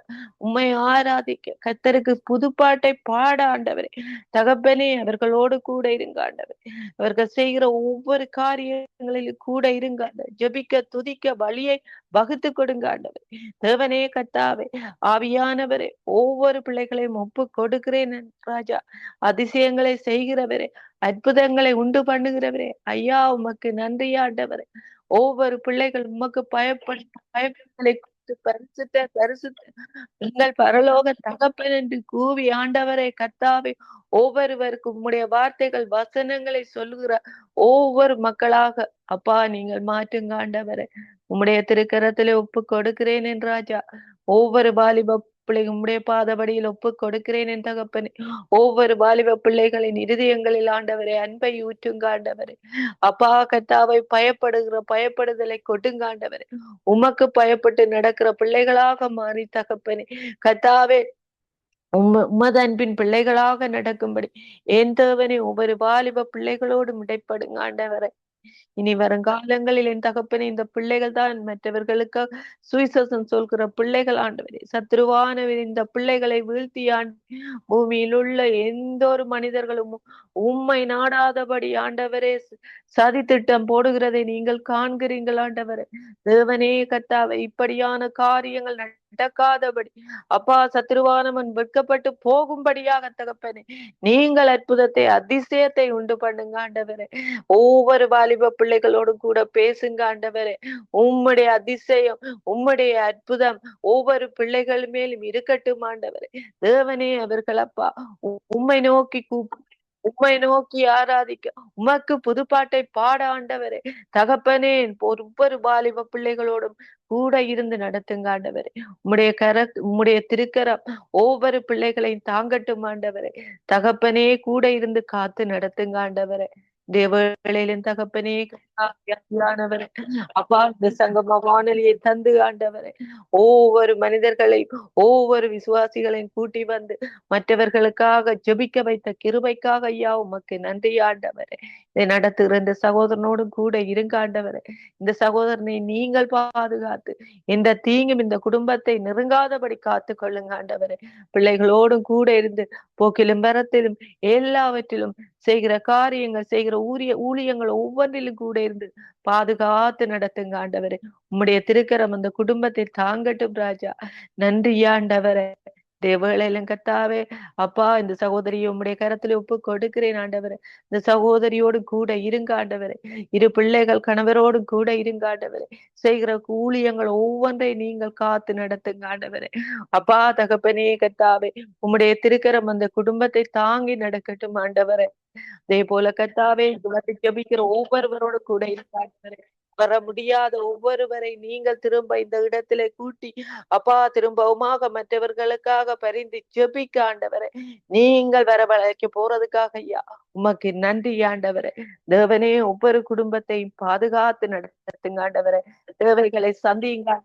உம்மை ஆராதிக்க, கர்த்தருக்கு புதுப்பாட்டை பாட ஆண்டவரே. தகப்பனே, அவர்களோடு கூட இருங்க ஆண்டவர். அவர்கள் செய்கிற ஒவ்வொரு காரியங்களிலும் கூட இருங்க ஆண்டவர். ஜெபிக்க துதிக்க வழியை வகுத்து கொடுங்க ஆண்டவர். தேவனே கர்த்தாவே, ஆவியானவரே, ஒவ்வொரு பிள்ளைகளையும் ஒப்பு கொடுக்கிறேன் ராஜா. அதிசயங்களை செய்கிறவரே, அற்புதங்களை உண்டு பண்ணுகிறவரே, ஐயா உமக்கு நன்றி ஆண்டவரே. ஒவ்வொரு பிள்ளைகள் உமக்கு பயப்படுதலை பரிசுத்த பரிசுத்த எங்கள் பரலோக தகப்பன் என்று கூவி ஆண்டவரை கர்த்தாவே ஒவ்வொருவருக்கும் உம்முடைய வார்த்தைகள் வசனங்களை சொல்லுகிற ஒவ்வொரு மக்களாக அப்பா நீங்கள் மாற்றுங்க ஆண்டவரை உம்முடைய திருக்கரத்திலே ஒப்பு கொடுக்கிறேன் என் ராஜா. ஒவ்வொரு வாலிப பிள்ளை உம்முடைய பாதபடியில் ஒப்பு கொடுக்கிறேன் என் தகப்பனே. ஒவ்வொரு வாலிப பிள்ளைகளின் இருதயங்களில் ஆண்டவரே அன்பை ஊற்றுங்க ஆண்டவரே. அப்பா கர்த்தாவை பயப்படுதலை கொடுங்க ஆண்டவரே. உமக்கு பயப்பட்டு நடக்கிற பிள்ளைகளாக மாறி தகப்பனே கர்த்தாவே உமது அன்பின் பிள்ளைகளாக நடக்கும்படி என் தேவனே ஒவ்வொரு வாலிப பிள்ளைகளோடும் இடைப்படுங்க ஆண்டவரை. இனி வருங்காலங்களில் என் தகப்பனே இந்த பிள்ளைகள் தான் மற்றவர்களுக்கு சுவிசேஷம் சொல்கிற பிள்ளைகள் ஆண்டவரே. சத்ருவானவர் இந்த பிள்ளைகளை வீழ்த்தி பூமியில் உள்ள எந்த ஒரு மனிதர்களும் உம்மை நாடாதபடி ஆண்டவரே சதி திட்டம் போடுகிறதை நீங்கள் காண்கிறீர்கள் ஆண்டவரே. தேவனே கர்த்தாவே இப்படியான காரியங்கள் நடக்காதபடி அப்பா சத்ருவானவன் வெட்கப்பட்டு போகும்படியாக தகப்பனே நீங்கள் அற்புதத்தை அதிசயத்தை உண்டு பண்ணுங்க ஆண்டவரே. ஒவ்வொரு வாலிப பிள்ளைகளோடும் கூட பேசுங்க ஆண்டவரே. உம்முடைய அதிசயம் உம்முடைய அற்புதம் ஒவ்வொரு பிள்ளைகள் மேலும் இருக்கட்டும் ஆண்டவரே. தேவனே அவர்கள் அப்பா உம்மை நோக்கி உம்மை நோக்கி ஆராதிக்க உமக்கு புதுப்பாட்டை பாட ஆண்டவரே. தகப்பனே ஒவ்வொரு வாலிப பிள்ளைகளோடும் கூட இருந்து நடத்துங்க ஆண்டவரே. உம்முடைய திருக்கரம் ஒவ்வொரு பிள்ளைகளையும் தாங்கட்டும் ஆண்டவரே. தகப்பனே கூட இருந்து காத்து நடத்துங்க ஆண்டவரே. தேவவேளையிலும் தகப்பனே ஆவியானவரே அப்பா இந்த சங்கம வானொலியை தந்து ஆண்டவரே ஒவ்வொரு மனிதர்களையும் ஒவ்வொரு விசுவாசிகளையும் கூட்டி வந்து மற்றவர்களுக்காக ஜெபிக்க வைத்த கிருபைக்காக ஐயா உமக்கு நன்றி ஆண்டவரே. இதை நடத்துகிற இந்த சகோதரனோடும் கூட இருங்க ஆண்டவரே. இந்த சகோதரனை நீங்கள் பாதுகாத்து இந்த தீங்கும் இந்த குடும்பத்தை நெருங்காதபடி காத்து கொள்ளுங்க ஆண்டவரே. பிள்ளைகளோடும் கூட இருந்து போக்கிலும் வரத்திலும் எல்லாவற்றிலும் செய்கிற காரியங்கள் செய்கிற ஊழியங்கள் ஒவ்வொன்றிலும் கூட இருந்து பாதுகாத்து நடத்துங்க ஆண்டவரே. உம்முடைய திருக்கரம் அந்த குடும்பத்தை தாங்கட்டும் ராஜா. நன்றி ஆண்டவரே. தேவளையிலும் கர்த்தாவே அப்பா இந்த சகோதரியை உம்முடைய கரத்துல ஒப்பு கொடுக்கிறேன் ஆண்டவரே. இந்த சகோதரியோடு கூட இருங்க ஆண்டவரே. இரு பிள்ளைகள் கணவரோடு கூட இருங்க ஆண்டவரே. செய்கிற ஊழியங்கள் ஒவ்வொன்றை நீங்கள் காத்து நடத்துங்க ஆண்டவரே. அப்பா தகப்பனே கர்த்தாவே உம்முடைய திருக்கரம் அந்த குடும்பத்தை தாங்கி நடக்கட்டும் ஆண்டவரே. அதே போல கர்த்தாவே ஜெபிக்கிற ஒவ்வொருவரோடு கூட இருக்காண்டவரே. வர முடியாத ஒவ்வொருவரை நீங்கள் திரும்ப இந்த இடத்திலே கூட்டி அப்பா திரும்பவுமாக மற்றவர்களுக்காக பரிந்து ஜெபிக்க ஆண்டவரே. நீங்கள் வரவழைக்க போறதுக்காக ஐயா உமக்கு நன்றி ஆண்டவரே. தேவனே ஒவ்வொரு குடும்பத்தையும் பாதுகாத்து நடத்துங்க ஆண்டவரே. தேவைகளை சந்தியுங்க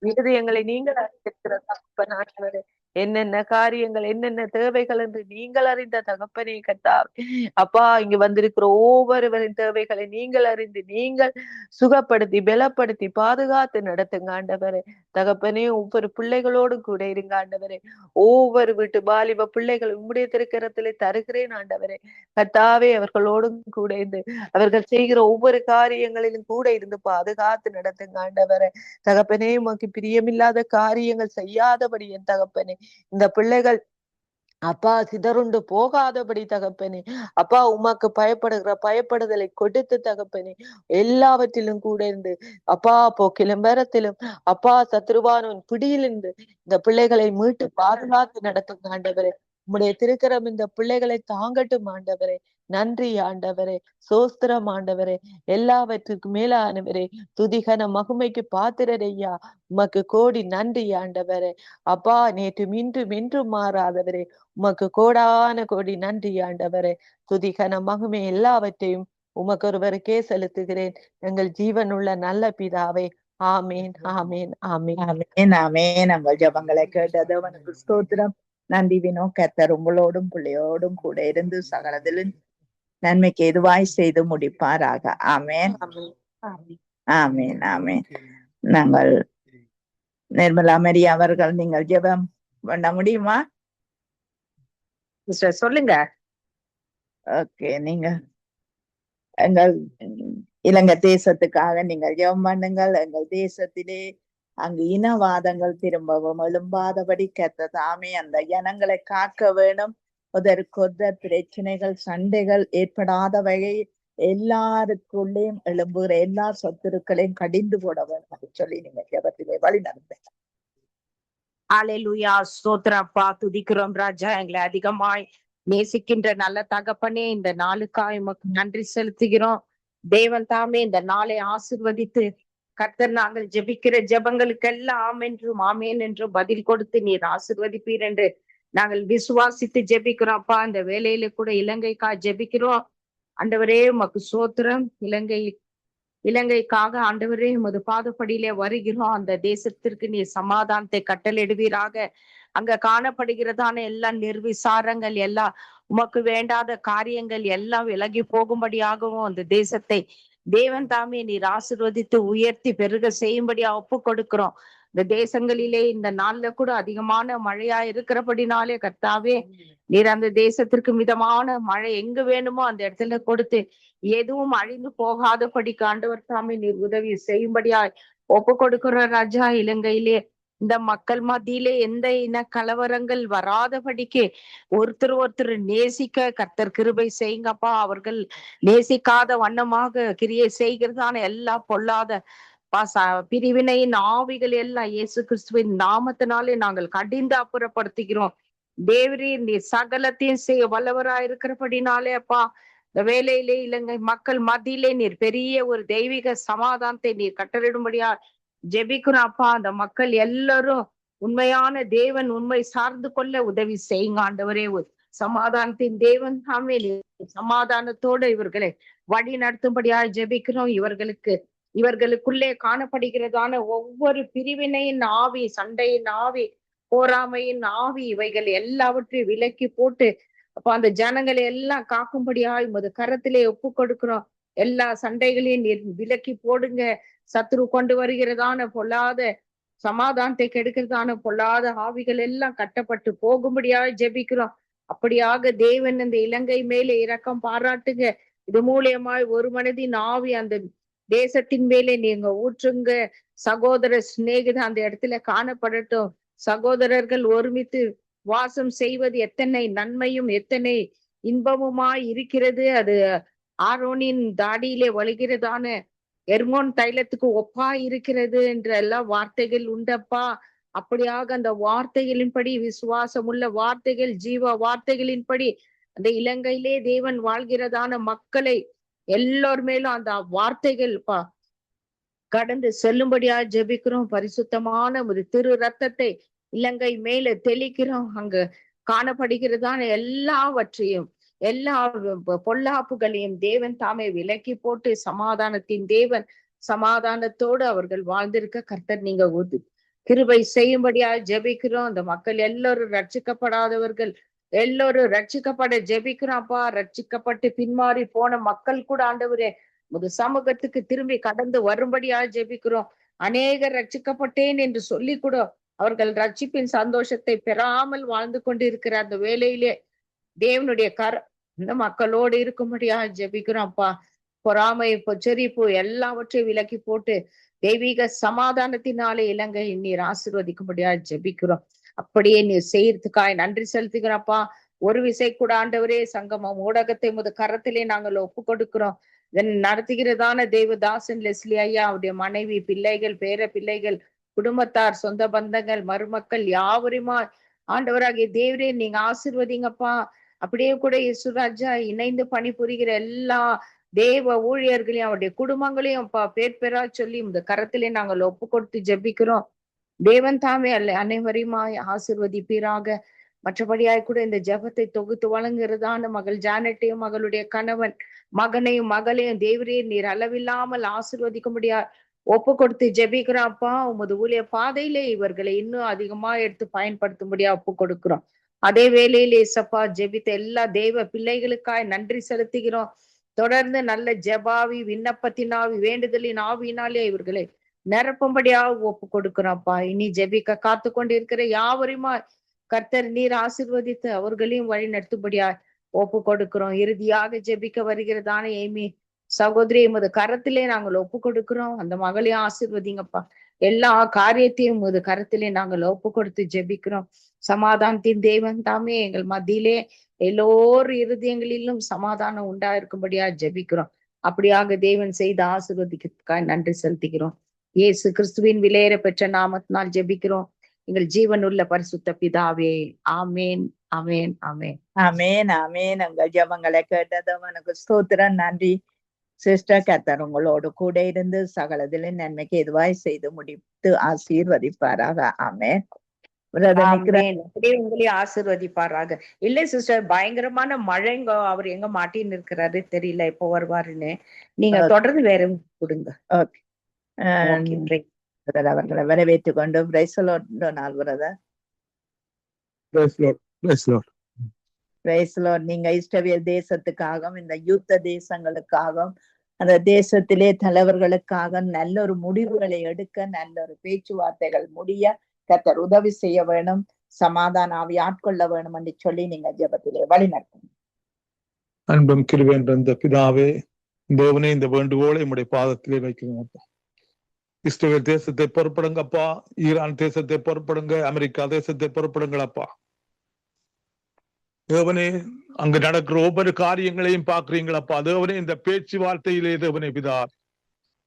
இருதயங்களை நீங்கள் அறிந்திருக்கிற தகப்பன் ஆண்டவரே. என்னென்ன காரியங்கள் என்னென்ன தேவைகள் என்று நீங்கள் அறிந்த தகப்பனே கர்த்தாவே அப்பா இங்கு வந்திருக்கிற ஒவ்வொருவரின் தேவைகளை நீங்கள் அறிந்து நீங்கள் சுகப்படுத்தி பலப்படுத்தி பாதுகாத்து நடத்துங்க ஆண்டவரே. தகப்பனே ஒவ்வொரு பிள்ளைகளோடு கூட இருங்க ஆண்டவரே. ஒவ்வொரு வீட்டு வாலிப பிள்ளைகள் உம்முடைய திருக்கரத்திலே தருகிறேன் ஆண்டவரே. கர்த்தாவே அவர்களோடும் கூட இருந்து அவர்கள் செய்கிற ஒவ்வொரு காரியங்களிலும் கூட இருந்து பாதுகாத்து நடத்துங்க ஆண்டவரே. தகப்பனே உமக்கு பிரியமில்லாத காரியங்கள் செய்யாதபடி என் தகப்பனே இந்த பிள்ளைகள் அப்பா சிதறுண்டு போகாதபடி தகப்பனே அப்பா உமக்கு பயப்படுதலை கொடுத்து தகப்பனே எல்லாவற்றிலும் கூட இருந்து அப்பா போக்கிலும் வரத்திலும் அப்பா சத்ருவானவன் பிடியிலிருந்து இந்த பிள்ளைகளை மீட்டு பாதுகாத்து நடத்தும் ஆண்டவரே. உம்முடைய திருக்கரம் இந்த பிள்ளைகளை தாங்கட்டும் ஆண்டவரே. நன்றி ஆண்டவரே. சோஸ்திரம் ஆண்டவரே. எல்லாவற்றுக்கும் மேலானவரே துதிகன மகிமைக்கு பாத்திரரையா உமக்கு கோடி நன்றி ஆண்டவரே. அப்பா நேற்றும் இன்றும் மாறாதவரே உமக்கு கோடான கோடி நன்றி ஆண்டவரே. துதிகன மகிமை எல்லாவற்றையும் உமக்கு ஒருவருக்கே செலுத்துகிறேன் எங்கள் ஜீவனுள்ள நல்ல பிதாவே. ஆமேன் ஆமேன் ஆமேன் ஆமேன் ஆமேன். நம்ம ஜபங்களை கேட்டது உனக்கு ஸ்தோத்திரம். நன்றி வினோ. கர்த்தர் உங்களோடும் பிள்ளையோடும் கூட இருந்து சகலதிலும் நன்மைக்கு எதுவாய் செய்து முடிப்பாராக. ஆமேன் ஆமேன் ஆமேன். நாங்கள் நிர்மலா மரி அவர்கள் நீங்கள் ஜெபம் பண்ண முடியுமா? சொல்லுங்க. ஓகே. நீங்க எங்கள் இலங்கை தேசத்துக்காக நீங்கள் ஜெபம் பண்ணுங்கள். எங்கள் தேசத்திலே அங்கு இனவாதங்கள் திரும்பவும் எழும்பாதபடி கர்த்தர் தாமே அந்த ஜனங்களை காக்க வேணும். ஒருத்தருக்கொருத்தர் பிரச்சனைகள் சண்டைகள் ஏற்படாத வகை எல்லாருக்குள்ளேயும் எழும்புகிற எல்லா சத்துருக்களையும் கடிந்து போட வேண்டும் சொல்லி நீங்க ஜெபத்திலே வழி நடந்த. அல்லேலூயா, ஸ்தோத்திரப்பா, துதிக்கிறோம் ராஜா. எங்களை அதிகமாய் நேசிக்கின்ற நல்ல தகப்பனே, இந்த நாளுக்காய் உமக்கு நன்றி செலுத்துகிறோம். தேவன் தாமே இந்த நாளை ஆசிர்வதித்து கர்த்தர் நாங்கள் ஜெபிக்கிற ஜெபங்களுக்கெல்லாம் ஆமென்றும் ஆமேன் என்றும் பதில் கொடுத்து நீர் ஆசிர்வதிப்பீர் என்று நாங்கள் விசுவாசித்து ஜெபிக்கிறோம். அப்பா, இந்த வேலையில கூட இலங்கைக்காய் ஜெபிக்கிறோம். ஆண்டவரே உமக்கு சோத்திரம். இலங்கைக்காக ஆண்டவரே உமது பாதப்படியிலே வருகிறோம். அந்த தேசத்திற்கு நீ சமாதானத்தை கட்டளையிடுவீராக. அங்க காணப்படுகிறதான எல்லா நிர்விசாரங்கள், எல்லா உமக்கு வேண்டாத காரியங்கள் எல்லாம் விலகி போகும்படியாகவும் அந்த தேசத்தை தேவன் தாமே நீர் ஆசீர்வதித்து உயர்த்தி பெருக செய்யும்படியா ஒப்பு கொடுக்கிறோம். இந்த தேசங்களிலே இந்த நாள்ல கூட அதிகமான மழையா இருக்கிறபடினாலே கர்த்தாவே நீர் அந்த தேசத்திற்கு மிதமான மழை எங்கு வேணுமோ அந்த இடத்துல கொடுத்து எதுவும் அழிந்து போகாதபடிக்கு ஆண்டவர் தாமே நீர் உதவி செய்யும்படியாய் ஒப்பு கொடுக்கிற ராஜா. இலங்கையிலே இந்த மக்கள் மத்தியிலே எந்த இன கலவரங்கள் வராதபடிக்கு ஒருத்தர் நேசிக்க கர்த்தர் கிருபை செய்யுங்கப்பா. அவர்கள் நேசிக்காத வண்ணமாக கிரியை செய்கிறதான எல்லா பொல்லாத பிரிவினையின் ஆவிகள் எல்லாம் இயேசு கிறிஸ்துவின் நாமத்தினாலே நாங்கள் கடிந்து அப்புறப்படுத்துகிறோம். தேவரீர் நீர் சகலத்தையும் செய்ய வல்லவராயிருக்கிறபடினாலே அப்பா, இந்த வேலையிலே இலங்கை மக்கள் மத்தியிலே நீர் பெரிய ஒரு தெய்வீக சமாதானத்தை நீர் கட்டளிடும்படியா ஜெபிக்கிறோம் அப்பா. அந்த மக்கள் எல்லாரும் உண்மையான தேவன் உண்மை சார்ந்து கொள்ள உதவி செய்யுங்க ஆண்டவரே. சமாதானத்தின் தேவன் தாமே சமாதானத்தோடு இவர்களை வழி நடத்தும்படியா ஜெபிக்கிறோம். இவர்களுக்குள்ளே காணப்படுகிறதான ஒவ்வொரு பிரிவினையின் ஆவி, சண்டையின் ஆவி, போராமையின் ஆவி, இவைகள் எல்லாவற்றையும் விலக்கி போட்டு அப்ப அந்த ஜனங்களை எல்லாம் காக்கும்படியா உமது கரத்திலே ஒப்பு கொடுக்கிறோம். எல்லா சண்டைகளையும் விலக்கி போடுங்க. சத்ரு கொண்டு வருகிறதான பொல்லாத சமாதானத்தை கெடுக்கிறதான பொல்லாத ஆவிகள் எல்லாம் கட்டப்பட்டு போகும்படியாக ஜெபிக்கிறோம். அப்படியாக தேவன் இந்த இலங்கை மேலே இரக்கம் பாராட்டுங்க. இது மூலியமாய் ஒரு மனதின் ஆவி அந்த தேசத்தின் மேலே நீங்க ஊற்றுங்க. சகோதர சிநேகித அந்த இடத்துல காணப்படட்டும். சகோதரர்கள் ஒருமித்து வாசம் செய்வது எத்தனை நன்மையும் எத்தனை இன்பமுமாய் இருக்கிறது. அது ஆரோனின் தாடியிலே வழிகிறதான எர்மோன் தைலத்துக்கு ஒப்பா இருக்கிறது என்ற எல்லாம் வார்த்தைகள் உண்டப்பா. அப்படியாக அந்த வார்த்தைகளின்படி, விசுவாசம் உள்ள வார்த்தைகள், ஜீவ வார்த்தைகளின்படி அந்த இலங்கையிலே தேவன் வாழ்கிறதான மக்களை எல்லோர் மேலும் அந்த வார்த்தைகள் கடந்து செல்லும்படியா ஜெபிக்கிறோம். பரிசுத்தமான ஒரு திரு ரத்தத்தை இலங்கை மேல தெளிக்கிறோம். அங்கு காணப்படுகிறதான எல்லாவற்றையும் எல்லா பொல்லாப்புகளையும் தேவன் தாமே விலக்கி போட்டு சமாதானத்தின் தேவன் சமாதானத்தோடு அவர்கள் வாழ்ந்திருக்க கர்த்தர் நீங்க கிருபை செய்யும்படியா ஜெபிக்கிறோம். அந்த மக்கள் எல்லோரும் ரட்சிக்கப்படாதவர்கள் எல்லோரும் ரட்சிக்கப்பட ஜெபிக்கிறோம் அப்பா. ரட்சிக்கப்பட்டு பின்மாறி போன மக்கள் கூட ஆண்டவரே ஒரு சமூகத்துக்கு திரும்பி கடந்து வரும்படியா ஜெபிக்கிறோம். அநேகர் ரட்சிக்கப்பட்டேன் என்று சொல்லி கூட அவர்கள் ரட்சிப்பின் சந்தோஷத்தை பெறாமல் வாழ்ந்து கொண்டு இருக்கிற அந்த வேலையிலே தேவனுடைய இந்த மக்களோடு இருக்கும்படியா ஜெபிக்கிறோம் அப்பா. பொறாமை, பொச்சரிப்பு எல்லாவற்றையும் விலக்கி போட்டு தெய்வீக சமாதானத்தினாலே இலங்கை நீர் ஆசீர்வதிக்கும்படியா ஜெபிக்கிறோம். அப்படியே நீர் செய்யறதுக்காய் நன்றி செலுத்துகிறப்பா. ஒரு விசை கூட ஆண்டவரே சங்கமம் ஊடகத்தை முத கரத்திலே நாங்கள் ஒப்பு கொடுக்கிறோம். நடத்துகிறதான தேவதாசன் லெஸ்லி ஐயா, அவருடைய மனைவி, பிள்ளைகள், பேர பிள்ளைகள், குடும்பத்தார், சொந்த பந்தங்கள், மருமக்கள் யாவரையுமா ஆண்டவராகிய தேவரே நீங்க ஆசீர்வதிங்கப்பா. அப்படியே கூட இயேசுராஜா இணைந்து பணிபுரிகிற எல்லா தேவ ஊழியர்களையும் அவருடைய குடும்பங்களையும் பேர் பேரா சொல்லி இந்த கரத்திலே நாங்கள் ஒப்பு கொடுத்து ஜெபிக்கிறோம். தேவன் தாமே அனைவரையுமாய் ஆசீர்வதிப்பீராக. மற்றபடியாய் கூட இந்த ஜெபத்தை தொகுத்து வழங்குகிறதான மகள் ஜானட்டையும் மகளுடைய கணவன் மகனையும் மகளையும் தேவரே நீர் அளவில்லாமல் ஆசீர்வதிக்கும்படியா ஒப்பு கொடுத்து ஜெபிக்கிறோம் அப்பா. உமது ஊழிய பாதையிலே இவர்களை இன்னும் அதிகமா எடுத்து பயன்படுத்தும்படியா ஒப்பு கொடுக்கிறோம். அதே வேளையிலே சப்பா ஜெபித்த எல்லா தேவ பிள்ளைகளுக்காய் நன்றி செலுத்துகிறோம். தொடர்ந்து நல்ல ஜெபாவி, விண்ணப்பத்தினாவி, வேண்டுதலின் ஆவியினாலே இவர்களை நிரப்பும்படியாக ஒப்பு கொடுக்கிறோம்ப்பா. இனி ஜெபிக்க காத்து கொண்டிருக்கிற யாவரையுமா கர்த்தர் நீர் ஆசீர்வதித்து அவர்களையும் வழி நடத்தும்படியா ஒப்பு கொடுக்கிறோம். இறுதியாக ஜெபிக்க வருகிறதான ஏமி சகோதரி எமது கரத்திலே நாங்கள் ஒப்பு கொடுக்கிறோம். அந்த மகளையும் ஆசீர்வதிங்கப்பா. எல்லா காரியத்தையும் உமது கரத்திலே நாங்கள் ஒப்பு கொடுத்து ஜெபிக்கிறோம். சமாதானத்தின் தேவன் தாமே எங்கள் மத்தியிலே எல்லோரும் இருதயங்களிலும் சமாதானம் உண்டாயிருக்கும்படியா ஜெபிக்கிறோம். அப்படியாக தேவன் செய்த ஆசீர்வதிக்காய் நன்றி செலுத்துகிறோம். இயேசு கிறிஸ்துவின் விலையேற பெற்ற நாமத்தினால் ஜெபிக்கிறோம் எங்கள் ஜீவனுள்ள பரிசுத்த பிதாவே. ஆமேன், ஆமேன், ஆமேன். ஆமேன், ஆமேன். உங்கள் ஜெபங்களை கேட்டதவனுக்கு ஸ்தோத்திரம். நன்றி சிஸ்டர். கர்த்தர் உங்களோடு கூட இருந்து சகலதிலும் நன்மைக்கு எதுவாய் செய்து முடித்து ஆசீர்வதிப்பாராக. ஆமேன். உங்களே ஆசீர்வதிப்பாராக. இல்ல சிஸ்டர், பயங்கரமான மழைங்க. அவர் எங்க மாட்டின்னு இருக்கிறாரு தெரியல, எப்போ வருவாருன்னு. நீங்க தொடர்ந்து வேற கொடுங்க. அவர்களை வரவேற்றுக் கொண்டு நீங்க இஸ்ரவேல் தேசத்துக்காகவும் இந்த யுத்த தேசங்களுக்காகவும் அந்த தேசத்திலே தலைவர்களுக்காக நல்ல ஒரு முடிவுகளை எடுக்க, நல்ல ஒரு பேச்சுவார்த்தைகள் முடிய கர்த்தர் உதவி செய்ய வேணும், சமாதான ஆவி ஆட்கொள்ள வேணும் என்று சொல்லி நீங்க ஜெபத்திலே வழி நடத்துங்க. அன்பும் கிருபையும் நிறைந்த பிதாவே, தேவனே, இந்த வேண்டுகோளை உம்முடைய பாதத்திலே வைக்கிறோம். இஸ்ரவேல் தேசத்தை பொறுப்படுங்கப்பா, ஈரான் தேசத்தை பொறுப்படுங்க, அமெரிக்கா தேசத்தை பொறுப்படுங்களப்பா. தேவனே, அங்கு நடக்கிற ஒவ்வொரு காரியங்களையும் பாக்குறீங்களப்பா. தேவனே, இந்த பேச்சுவார்த்தையிலே தேவனே பிதா,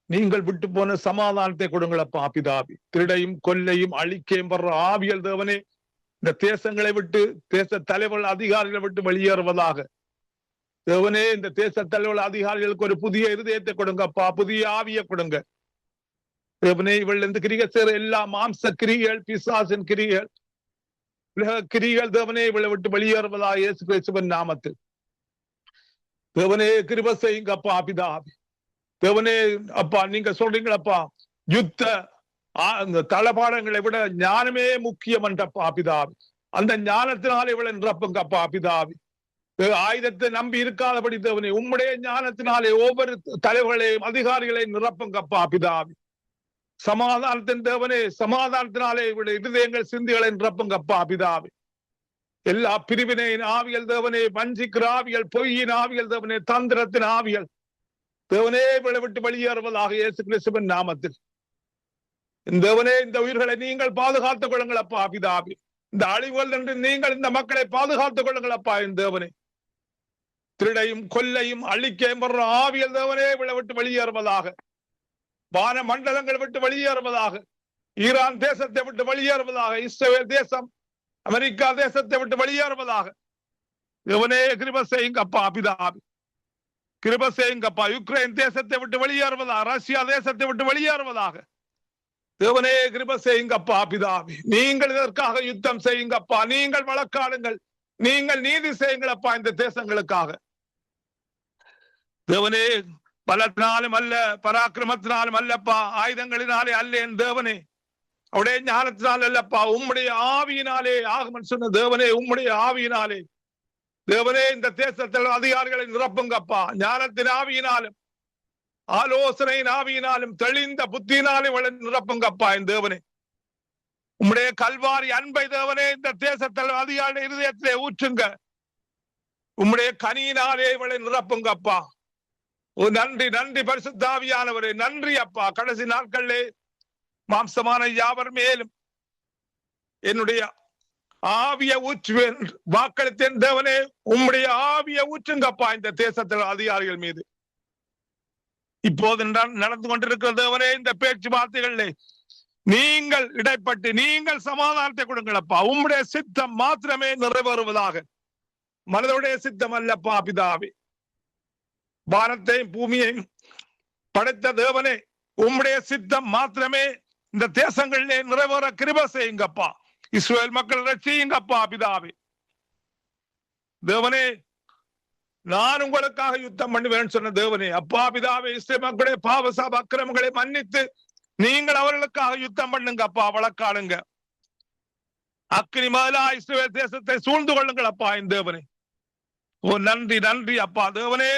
நீங்கள் விட்டு போன சமாதானத்தை கொடுங்களப்பா பிதாவி. திருடையும் கொல்லையும் அழிக்கையும் வர்ற ஆவியல் தேவனே இந்த தேசங்களை விட்டு, தேச தலைவர்கள் அதிகாரிகளை விட்டு வெளியேறுவதாக. தேவனே, இந்த தேச தலைவர்கள் அதிகாரிகளுக்கு ஒரு புதிய இருதயத்தை கொடுங்கப்பா, புதிய ஆவியை கொடுங்க. தேவனே, இவள் இந்த கிரிகள் செய்ற எல்லா மாம்ச கிரிகள், பிசாசின் கிரிகள், உலக கிரிகள் தேவனே இவளை விட்டு வெளியேறுவதாக இயேசு கிறிஸ்துவின் நாமத்தில். தேவனே, கிருபை செய்யுங்கப்பா பிதாவி. தேவனே அப்பா, நீங்க சொல்றீங்களப்பா, யுத்த அந்த தளபாடங்களை விட ஞானமே முக்கியம் என்றப்பா பிதாவி. அந்த ஞானத்தினாலே இவளை நிரப்புங்கப்பா பிதாவி. ஆயுதத்தை நம்பி இருக்காதபடி தேவனே உம்முடைய ஞானத்தினாலே ஒவ்வொரு தலைவர்களையும் அதிகாரிகளையும் நிரப்புங்கப்பா பிதாவி. சமாதானத்தின் தேவனே, சமாதானத்தினாலே இவருடைய இருதயங்கள் சிந்திகளை நிரப்புங்கப்பா பிதாவி. எல்லா பிரிவினையின் ஆவியல் தேவனே, வஞ்சிக்கிற ஆவியல், பொய்யின் ஆவியல் தேவனே, தந்திரத்தின் ஆவியல் தேவனே இவளை விட்டு வெளியேறுவதாக இயேசு கிறிஸ்துவின் நாமத்தில். தேவனே, இந்த உயிர்களை நீங்கள் பாதுகாத்துக் கொள்ளுங்களப்பா பிதாவி. இந்த அழிவுகள் என்று நீங்கள் இந்த மக்களை பாதுகாத்துக் கொள்ளுங்களப்பா என் தேவனே. திருடையும் கொல்லையும் அழிக்கையும் வர்ற ஆவியல் தேவனே இவளை விட்டு வெளியேறுவதாக. வான மண்டலங்களை விட்டு வெளியேறுவதாக. ஈரான் தேசத்தை விட்டு வெளியேறுவதாக. இஸ்ரவேல் தேசம், அமெரிக்கா தேசத்தை விட்டு வெளியேறுவதாக. தேவனே, கிருபை செய்யுங்கப்பா பிதாவி. கிருபை செய்யுங்கப்பா. யுக்ரைன் தேசத்தை விட்டு வெளியேறுவதாக. ரஷ்யா தேசத்தை விட்டு வெளியேறுவதாக. தேவனே, கிருபை செய்யுங்கப்பா பிதாவி. நீங்கள் இதற்காக யுத்தம் செய்யுங்கப்பா. நீங்கள் வழக்காடுங்கள், நீங்கள் நீதி செய்யுங்களப்பா இந்த தேசங்களுக்காக. தேவனே, பலத்தினாலும் அல்ல, பராக்கிரமத்தினாலும் அல்லப்பா, ஆயுதங்களினாலே அல்ல என் தேவனே, அவருடைய ஞானத்தினால் அல்லப்பா, உம்முடைய ஆவியினாலே ஆகுமன் சொன்ன தேவனே, உம்முடைய ஆவியினாலே தேவனே இந்த தேசத்தில் அதிகாரிகளை நிரப்புங்கப்பா. ஞானத்தின் ஆவியினாலும் ஆலோசனையின் ஆவியினாலும் தெளிந்த புத்தியினாலே நிரப்புங்கப்பா என் தேவனே. உம்முடைய கல்வாரி அன்பை தேவனே இந்த தேசத்தில் அதிகாரி இருதயத்திலே ஊற்றுங்க. உம்முடைய கனியினாலே இவளை நிரப்புங்கப்பா. நன்றி, நன்றி பரிசுத்த ஆவியானவரே, நன்றி அப்பா. கடைசி நாட்களிலே மாம்சமான யாவர் மேலும் என்னுடைய ஆவிய ஊற்றுவேன் வாக்களித்தேன் தேவனே. உம்முடைய ஆவிய ஊற்றுங்கப்பா இந்த தேசத்தில் அதிகாரிகள் மீது. இப்போது நடந்து கொண்டிருக்கிற தேவனே, இந்த பேச்சுவார்த்தைகளிலே நீங்கள் இடைப்பட்டு நீங்கள் சமாதானத்தை கொடுங்களப்பா. உம்முடைய சித்தம் மாத்திரமே நிறைவேறுவதாக. மனதுடைய சித்தம் அல்லப்பா பிதாவே. வானத்தையும் பூமியையும் படைத்த தேவனே, உம்முடைய சித்தம் மாத்திரமே இந்த தேசங்களிலே நிறைவேற கிருபை செய்யுங்கப்பா. இஸ்ரவேல் மக்கள் ரட்சியுங்கப்பா பிதாவே. தேவனே, நான் உங்களுக்காக யுத்தம் பண்ணுவேன் சொன்ன தேவனே, அப்பா பிதாவே, இஸ்ரவேல் மக்களுடைய பாவ சாப அக்கிரமங்களை மன்னித்து நீங்கள் அவர்களுக்காக யுத்தம் பண்ணுங்கப்பா, வழக்காடுங்க. அக்கினி முதலா இஸ்ரவேல் தேசத்தை சூழ்ந்து கொள்ளுங்கள் அப்பா என் தேவனே. ஓ நன்றி, நன்றி அப்பா. தேவனே,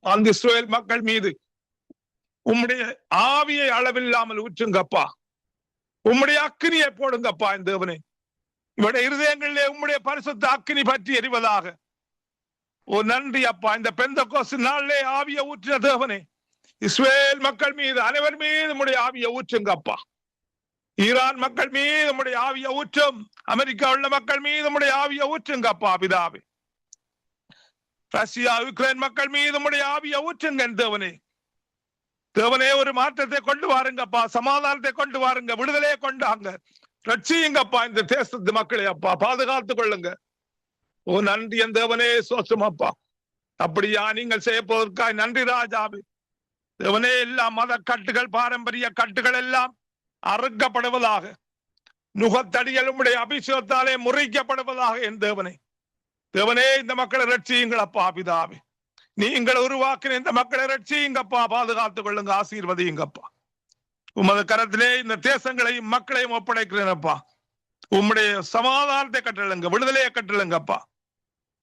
அந்த இஸ்ரவேல் மக்கள் மீது உம்முடைய ஆவியை அளவில்லாமல் ஊற்றுங்கப்பா. உம்முடைய அக்கினியை போடுங்கப்பா என் தேவனே. இவருடைய இருதயங்களிலே உம்முடைய பரிசுத்த அக்கினி பற்றி எறிவதாக. ஓ நன்றி அப்பா. இந்த பெந்தெக்கோஸ்து நாளிலே ஆவியை ஊற்றின தேவனே, இஸ்ரவேல் மக்கள் மீது அனைவர் மீது உம்முடைய ஆவியை ஊற்றுங்கப்பா. ஈரான் மக்கள் மீது உம்முடைய ஆவியை ஊற்றும். அமெரிக்கா உள்ள மக்கள் மீது உம்முடைய ஆவியை ஊற்றுங்கப்பா பிதாவே. ரஷ்யா யுக்ரைன் மக்கள் மீது உம்முடைய ஆவியை ஊற்றுங்க தேவனே. தேவனே ஒரு மாற்றத்தை கொண்டு வாருங்கப்பா, சமாதானத்தை கொண்டு வாருங்க, விடுதலையை கொண்டாங்க, ரட்சியுங்கப்பா இந்த தேசத்து மக்களை அப்பா, பாதுகாத்துக் கொள்ளுங்க. ஓ நன்றி என் தேவனே, சோசமப்பா. அப்படியா நீங்கள் செய்ய போவதற்காய் நன்றி ராஜாவே. தேவனே எல்லா மத கட்டுகள், பாரம்பரிய கட்டுகள் எல்லாம் அறுக்கப்படுவதாக, நுகத்தடிகள் உம்முடைய அபிஷேகத்தாலே முறிக்கப்படுவதாக என் தேவனே. தேவனே இந்த மக்களை ரட்சியுங்கள் அப்பா பிதாவே. நீங்கள் உருவாக்கின இந்த மக்களை ரட்சியுங்கப்பா, பாதுகாத்துக் கொள்ளுங்க, ஆசீர்வதியுங்கப்பா. உமது கரத்திலே இந்த தேசங்களையும் மக்களையும் ஒப்படைக்கிறேனப்பா. உம்முடைய சமாதானத்தை கட்டளுங்க, விடுதலையை கட்டளுங்கப்பா,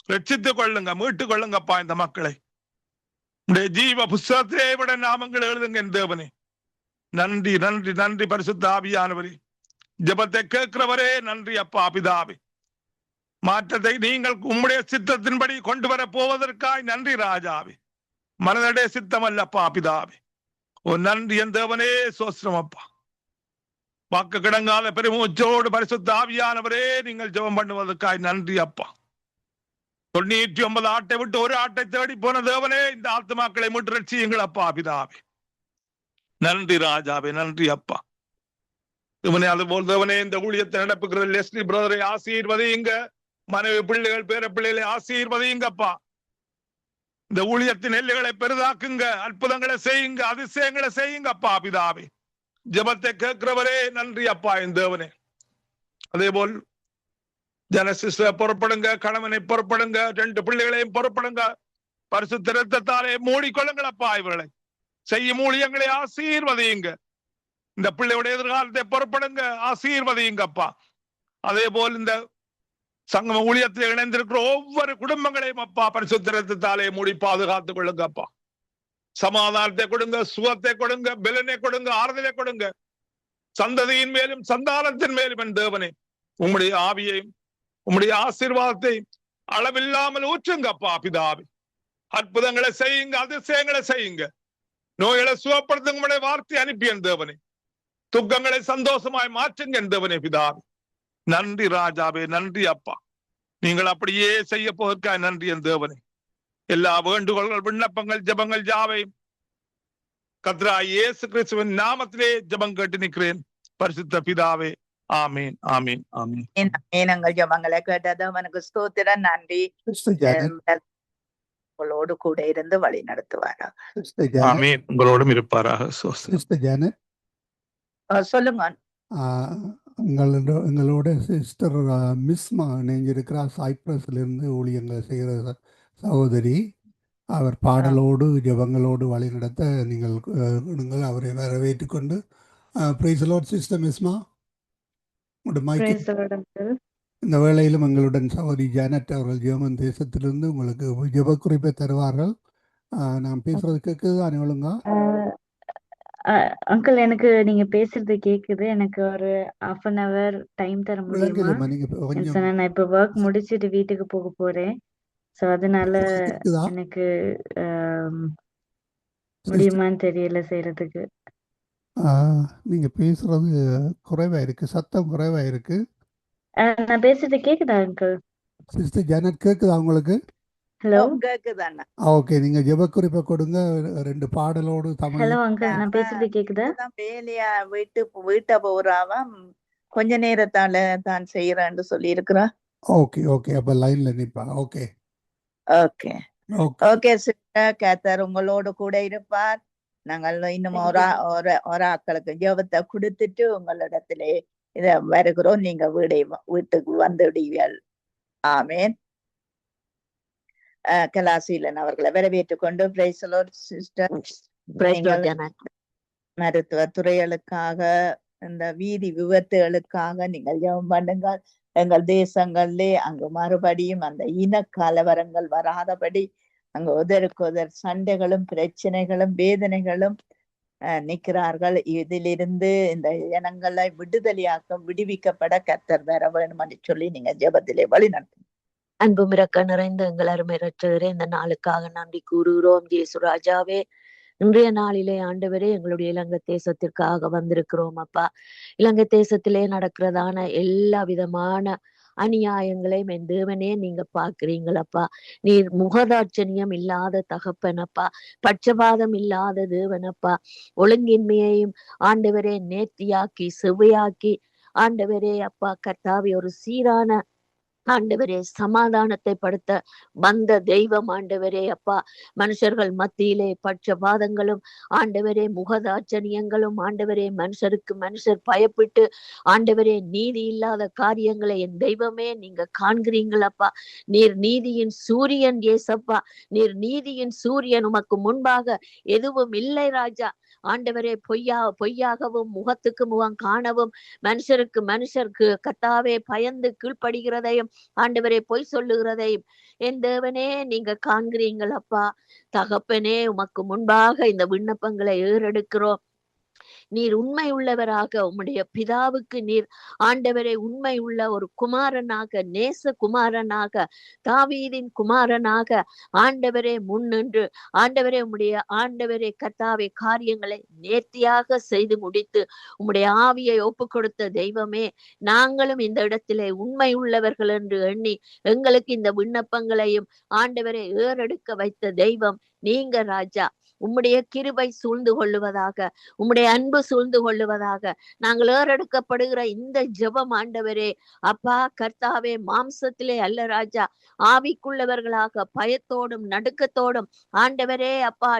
ரட்சித்துக் கொள்ளுங்க, மீட்டுக் கொள்ளுங்கப்பா இந்த மக்களை. உடைய ஜீவ புஸ்தகத்திலே விட நாமங்கள் எழுதுங்க என் தேவனே. நன்றி நன்றி நன்றி பரிசுத்த ஆவியானவரே. ஜெபத்தை கேட்கிறவரே நன்றி அப்பா பிதாவே. மாற்றத்தை நீங்கள் உம்முடைய சித்தத்தின்படி கொண்டு வர போவதற்காய் நன்றி ராஜாவே. மனதடைய சித்தம் அல்லப்பா பிதாவே. ஓ நன்றி என் தேவனே, சோஸ்திரம் அப்பா. வாக்கு கிடங்காத பெருமூச்சோடு பரிசுத்த ஆவியானவரே நீங்கள் ஜெபம் பண்ணுவதற்காய் நன்றி அப்பா. 99 ஆட்டை விட்டு ஒரு ஆட்டை தேடி போன தேவனே, இந்த ஆத்துமாக்களை மீட்டு ரட்சியுங்கள் அப்பா பிதாவே. நன்றி ராஜாவே, நன்றி அப்பா. இவனே அதுபோல் தேவனே இந்த ஊழியத்தை நடப்புகிற லெஸ்லி பிரதரை ஆசீர்வதியுங்க, மனைவி பிள்ளைகள் பேர பிள்ளைகளை ஆசீர்வதியுங்கப்பா. இந்த ஊழியத்தின் எல்லைகளை பெரிதாக்குங்க, அற்புதங்களை செய்யுங்க, அதிசயங்களை செய்யுங்கப்பா பிதாவே. ஜெபத்தை கேட்கிறவரே நன்றி அப்பா என் தேவனே. அதே போல் ஜனசிஸ்டரை பொறுப்படுங்க, கணவனை பொறுப்படுங்க, 2 பிள்ளைகளையும் பொறுப்படுங்க. பரிசுத்த இரத்தத்தாலே மூடிக்கொள்ளுங்களப்பா இவர்களை. செய்யும் ஊழியங்களை ஆசீர்வதியுங்க. இந்த பிள்ளையுடைய எதிர்காலத்தை பொறுப்படுங்க, ஆசீர்வதியுங்கப்பா. அதே போல் இந்த சங்கம ஊழியத்தில் இணைந்திருக்கிற ஒவ்வொரு குடும்பங்களையும் அப்பா பரிசுத்த இரத்தத்தாலே மூடி பாதுகாத்துக் கொள்ளுங்கப்பா. சமாதானத்தை கொடுங்க, சுகத்தை கொடுங்க, பலனை கொடுங்க, ஆறுதலை கொடுங்க. சந்ததியின் மேலும் சந்தானத்தின் மேலும் என் தேவனே உம்முடைய ஆவியையும் உம்முடைய ஆசீர்வாதத்தையும் அளவில்லாமல் ஊற்றுங்கப்பா பிதாவே. அற்புதங்களை செய்யுங்க, அதிசயங்களை செய்யுங்க. நோய்களை சுகப்படுத்துங்க, உம்முடைய வார்த்தை அனுப்பி என் தேவனே. துக்கங்களை சந்தோஷமாய் மாற்றுங்க என் தேவனே பிதாவே. நன்றி ராஜாவே, நன்றி அப்பா. நீங்கள் அப்படியே செய்ய போவதற்காக நன்றி என் தேவனே. எல்லா வேண்டுகோள்கள், விண்ணப்பங்கள், ஜபங்கள் யாவையும் கர்த்தராகிய இயேசு கிறிஸ்துவின் நாமத்திலே ஜபம் கேட்டு நிற்கிறேன் பரிசுத்த பிதாவே. ஆமீன் ஆமீன் ஆமீன். எங்கள் ஜபங்களை கேட்டது அவனுக்கு ஸ்தோத்திரம், நன்றி. உங்களோடு கூட இருந்து வழி நடத்துவாரா. ஆமீன். உங்களோடும் இருப்பாராக. சொல்லுங்க. எங்களோட சிஸ்டர் மிஸ்மா இணைஞ்சிருக்கிறார், சைப்ரஸ்ல இருந்து ஊழியங்களை செய்கிற சகோதரி. அவர் பாடலோடு ஜபங்களோடு வழி நடத்த நீங்கள் அவரை வரவேற்றுக் கொண்டு. பிரைஸ் தி லார்ட் சிஸ்டர் மிஸ்மா. இந்த வேளையிலும் எங்களுடன் சகோதரி ஜானட் அவர்கள் ஜெர்மன் தேசத்திலிருந்து உங்களுக்கு ஜெப குறிப்பை தருவார்கள். நான் பேசுறது கேட்குது தானே ஒழுங்கா? அங்கிள், எனக்கு நீங்க பேசுறது கேக்குது. எனக்கு ஒரு 1/2 hour டைம் தர முடியுமா? நான் இப்ப ஒர்க் முடிச்சிட்டு வீட்டுக்கு போக போறேன். சோ அதனால எனக்கு முடியுமான்னு தெரியல செய்யறதுக்கு. நீங்க பேசுறது குறைவா இருக்கு, சத்தம் குறைவா இருக்கு. நான் பேசுறது கேக்குதா அங்கிள்? சிஸ்டர் ஜானட் கேக்குதா உங்களுக்கு? ஹலோ, கேக்குதாண்ணா? ஓகே, நீங்க ஜெப குறிப்பை கொடுங்க. 2 பாடலோடு தமிழ். ஹலோ அங்கிள், நான் பேசுறது கேக்குதா? வேலையா வீட்டை போறாவ கொஞ்ச நேரத்தால தான் செய்யறான்னு சொல்லி இருக்கிறா. ஓகே ஓகே, அப்ப லைன்ல நிப்பா. ஓகே ஓகே ஓகே சிஸ்டர், கர்த்தர் உங்களோடு கூட இருப்பார். நாங்கள் இன்னும் ஒரு ஆக்களுக்கு ஜெபத்தை கொடுத்துட்டு உங்களிடத்திலே இத வருகிறோம். நீங்க வீட்டுக்கு வந்துடுவீர்கள். ஆமேன். கலாசீலன் அவர்களை வரவேற்றுக் கொண்டு பிரைஸ் தி லார்ட் சிஸ்டர். மருத்துவ துறைகளுக்காக, இந்த வீதி விபத்துகளுக்காக நீங்கள் ஜெபம் பண்ணுங்கள். எங்கள் தேசங்களிலே அங்கு மறுபடியும் அந்த இன கலவரங்கள் வராதபடி, அங்கு ஒதற்கு சண்டைகளும் பிரச்சனைகளும் வேதனைகளும் நிற்கிறார்கள். இதிலிருந்து இந்த இனங்களை விடுவிக்கப்பட கர்த்தர் வர வேண்டும் என்று சொல்லி நீங்க ஜெபத்திலே வழி நடத்துங்க. அன்பும் இரக்க நிறைந்த எங்கள் அருமை இரட்சகரே, இந்த நாளுக்காக நன்றி கூறுகிறோம். இயேசு ராஜாவே, இன்றைய நாளிலே ஆண்டவரே எங்களுடைய இலங்கை தேசத்திற்காக வந்திருக்கிறோம் அப்பா. இலங்கை தேசத்திலே நடக்கிறதான எல்லா விதமான அநியாயங்களையும் என் தேவனே நீங்க பாக்குறீங்களப்பா. நீர் முகதாட்சணியம் இல்லாத தகப்பனப்பா, பட்சபாதம் இல்லாத தேவனப்பா. ஒழுங்கின்மையையும் ஆண்டவரே நேர்த்தியாக்கி செவ்வையாக்கி ஆண்டவரே அப்பா கர்த்தாவே ஒரு சீரான ஆண்டவரே சமாதானத்தை படுத்த வந்த தெய்வம் ஆண்டவரே அப்பா. மனுஷர்கள் மத்தியிலே பட்சபாதங்களும் ஆண்டவரே முகதாட்சணியங்களும் ஆண்டவரே மனுஷருக்கு மனுஷர் பயப்பட்டு ஆண்டவரே நீதி இல்லாத காரியங்களை என் தெய்வமே நீங்க காண்கிறீங்களப்பா. நீர் நீதியின் சூரியன் ஏசப்பா, நீர் நீதியின் சூரியன். உமக்கு முன்பாக எதுவும் இல்லை ராஜா. ஆண்டவரே பொய்யாகவும் முகத்துக்கு முகம் காணவும் மனுஷருக்கு மனுஷருக்கு கர்த்தாவே பயந்து கீழ்ப்படுகிறதையும் ஆண்டவரே பொய் சொல்லுகிறதையும் என் தேவனே நீங்க காண்கிறீங்களப்பா. தகப்பனே உமக்கு முன்பாக இந்த விண்ணப்பங்களை ஏறெடுக்கிறோம். நீர் உண்மை உள்ளவராக உம்முடைய பிதாவுக்கு நீர் ஆண்டவரை உண்மை உள்ள ஒரு குமாரனாக, நேச குமாரனாக, தாவீதின் குமாரனாக ஆண்டவரே முன்னின்று ஆண்டவரே உம்முடைய ஆண்டவரே கர்த்தாவே காரியங்களை நேர்த்தியாக செய்து முடித்து உம்முடைய ஆவியை ஒப்பு கொடுத்த தெய்வமே, நாங்களும் இந்த இடத்திலே உண்மை உள்ளவர்கள் என்று எண்ணி எங்களுக்கு இந்த விண்ணப்பங்களையும் ஆண்டவரை ஏறெடுக்க வைத்த தெய்வம் நீங்க ராஜா. உம்முடைய கிருபை சூழ்ந்து கொள்ளுவதாக, உம்முடைய அன்பு சூழ்ந்து கொள்ளுவதாக. நாங்கள் ஏறெடுக்கப்படுகிற இந்த ஜெபம் ஆண்டவரே அப்பா கர்த்தாவே மாம்சத்திலே அல்ல ராஜா, ஆவிக்குள்ளவர்களாக பயத்தோடும் நடுக்கத்தோடும் ஆண்டவரே அப்பா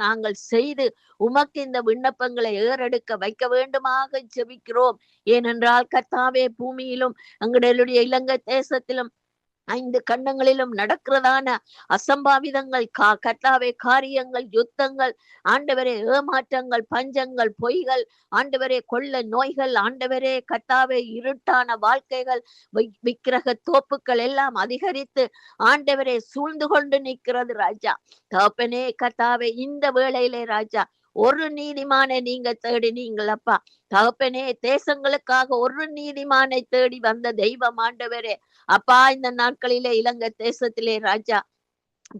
நாங்கள் செய்து உமக்கு இந்த விண்ணப்பங்களை ஏறெடுக்க வைக்க வேண்டுமாக ஜெபிக்கிறோம். ஏனென்றால் கர்த்தாவே பூமியிலும் எங்களுடைய இலங்கை தேசத்திலும் 5 கண்டங்களிலும் நடக்கிறதான அசம்பாவிதங்கள் கர்த்தாவே காரியங்கள், யுத்தங்கள், ஆண்டவரே ஏமாற்றங்கள், பஞ்சங்கள், பொய்கள், ஆண்டவரே கொள்ள நோய்கள், ஆண்டவரே கர்த்தாவே இருட்டான வாழ்க்கைகள், விக்கிரக தோப்புக்கள் எல்லாம் அதிகரித்து ஆண்டவரே சூழ்ந்து கொண்டு நிற்கிறது ராஜா. தகப்பனே கர்த்தாவே இந்த வேளையிலே ராஜா ஒரு நீதிமானை நீங்க தேடினீங்களப்பா. தகப்பனே தேசங்களுக்காக ஒரு நீதிமானை தேடி வந்த தெய்வம் ஆண்டவரே அப்பா. இந்த நாட்களிலே இலங்கை தேசத்திலே ராஜா